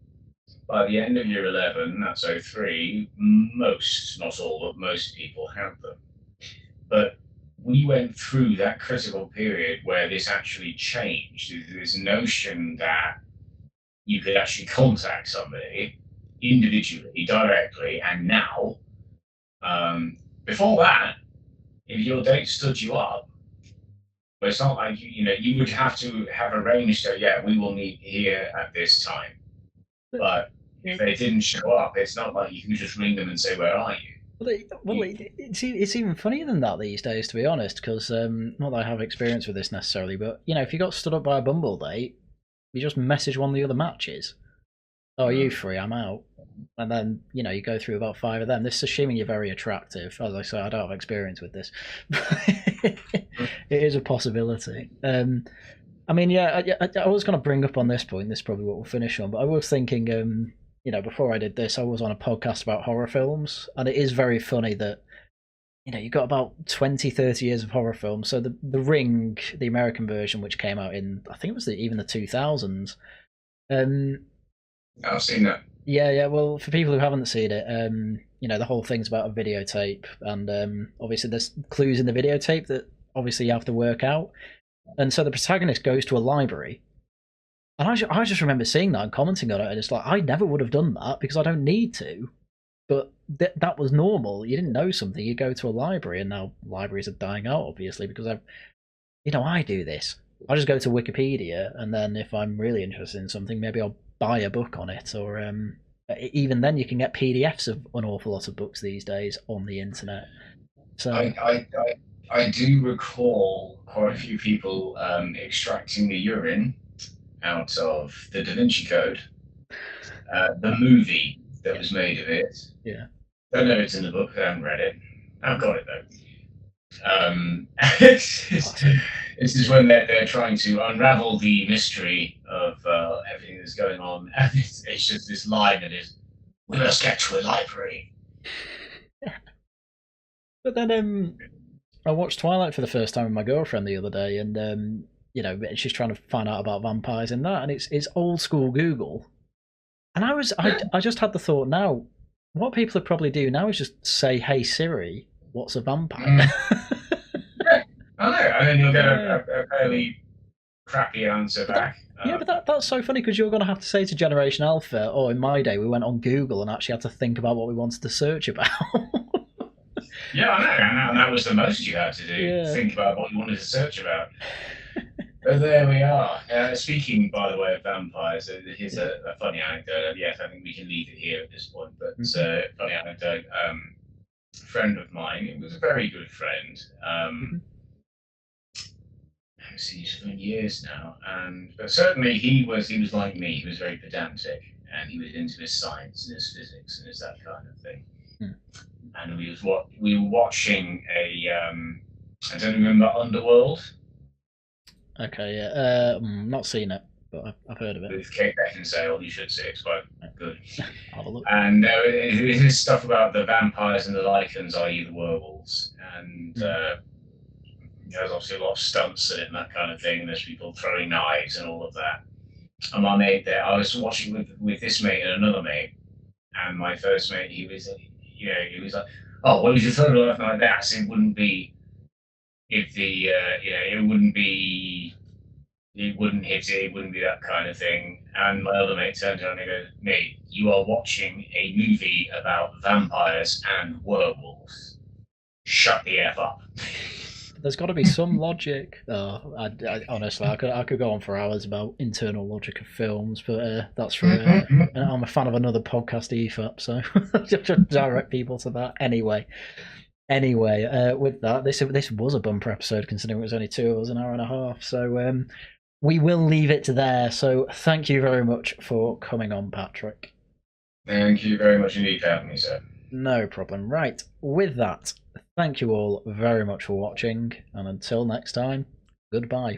By the end of year 11, that's 03, most, not all, but most people had them. But we went through that critical period where this actually changed. This notion that you could actually contact somebody, individually, directly, and now. Before that, if your date stood you up, but it's not like you would have to have arranged that. Yeah, we will meet here at this time. But if they didn't show up, it's not like you can just ring them and say, "Where are you?" It's even funnier than that these days, to be honest. Because not that I have experience with this necessarily, but if you got stood up by a Bumble date, you just message one of the other matches. Oh, are you free? I'm out. And then, you go through about 5 of them. This is assuming you're very attractive. As I say, I don't have experience with this. It is a possibility. I mean, yeah, I was going to bring up on this point, this is probably what we'll finish on, but I was thinking, before I did this, I was on a podcast about horror films, and it is very funny that, you've got about 20, 30 years of horror films. So the Ring, the American version, which came out in, I think it was even the 2000s. I've seen that. Yeah. Well, for people who haven't seen it, the whole thing's about a videotape, and obviously there's clues in the videotape that obviously you have to work out. And so the protagonist goes to a library, and I just remember seeing that and commenting on it, and it's like, I never would have done that because I don't need to. But that was normal. You didn't know something, you go to a library, and now libraries are dying out, obviously, because I do this. I just go to Wikipedia, and then if I'm really interested in something, maybe I'll buy a book on it, or even then you can get PDFs of an awful lot of books these days on the internet. So I do recall quite a few people extracting the urine out of the Da Vinci Code, the movie that was made of it. Yeah. Don't know if it's in the book. I haven't read it. I've got it though. This is when they're trying to unravel the mystery of everything that's going on, and it's just this line that is, "We must get to a library." But then I watched Twilight for the first time with my girlfriend the other day, and she's trying to find out about vampires in that, and it's old school Google. And I just had the thought now, what people would probably do now is just say, "Hey Siri, what's a vampire?" I know, and then you'll get a fairly crappy answer back. Yeah, but that's so funny, because you're going to have to say to Generation Alpha, "Oh, in my day we went on Google and actually had to think about what we wanted to search about." Yeah, I know, and that was the most you had to do. Yeah. Think about what you wanted to search about. But there we are. Speaking, by the way, of vampires, here's a funny anecdote. Yes, I think we can leave it here at this point. But funny anecdote. A friend of mine, it was a very good friend. I've seen him for years now, but certainly he was like me. He was very pedantic, and he was into his science and his physics and his that kind of thing. And we were watching I don't remember, Underworld. Okay, yeah. Not seen it, but I've heard of it. With Kate Beckinsale, you should see it. It's quite good. Have a look. And there's stuff about the vampires and the lichens, i.e. the werewolves. And there's obviously a lot of stunts in it and that kind of thing. And there's people throwing knives and all of that. And my mate there, I was watching with this mate and another mate. And my first mate, he was like, "Oh, what was your third life like that?" So it wouldn't be if the it wouldn't be, it wouldn't hit it, it wouldn't be that kind of thing. And my other mate turned around and goes, "Mate, you are watching a movie about vampires and werewolves. Shut the F up." There's got to be some logic. I honestly, I could go on for hours about internal logic of films, but that's for. I'm a fan of another podcast, EFAP, so just direct people to that. Anyway, with that, this was a bumper episode, considering it was only 2 hours, an hour and a half. So we will leave it there. So thank you very much for coming on, Patrick. Thank you very much indeed for having me, sir. No problem. Right, with that, thank you all very much for watching, and until next time, goodbye.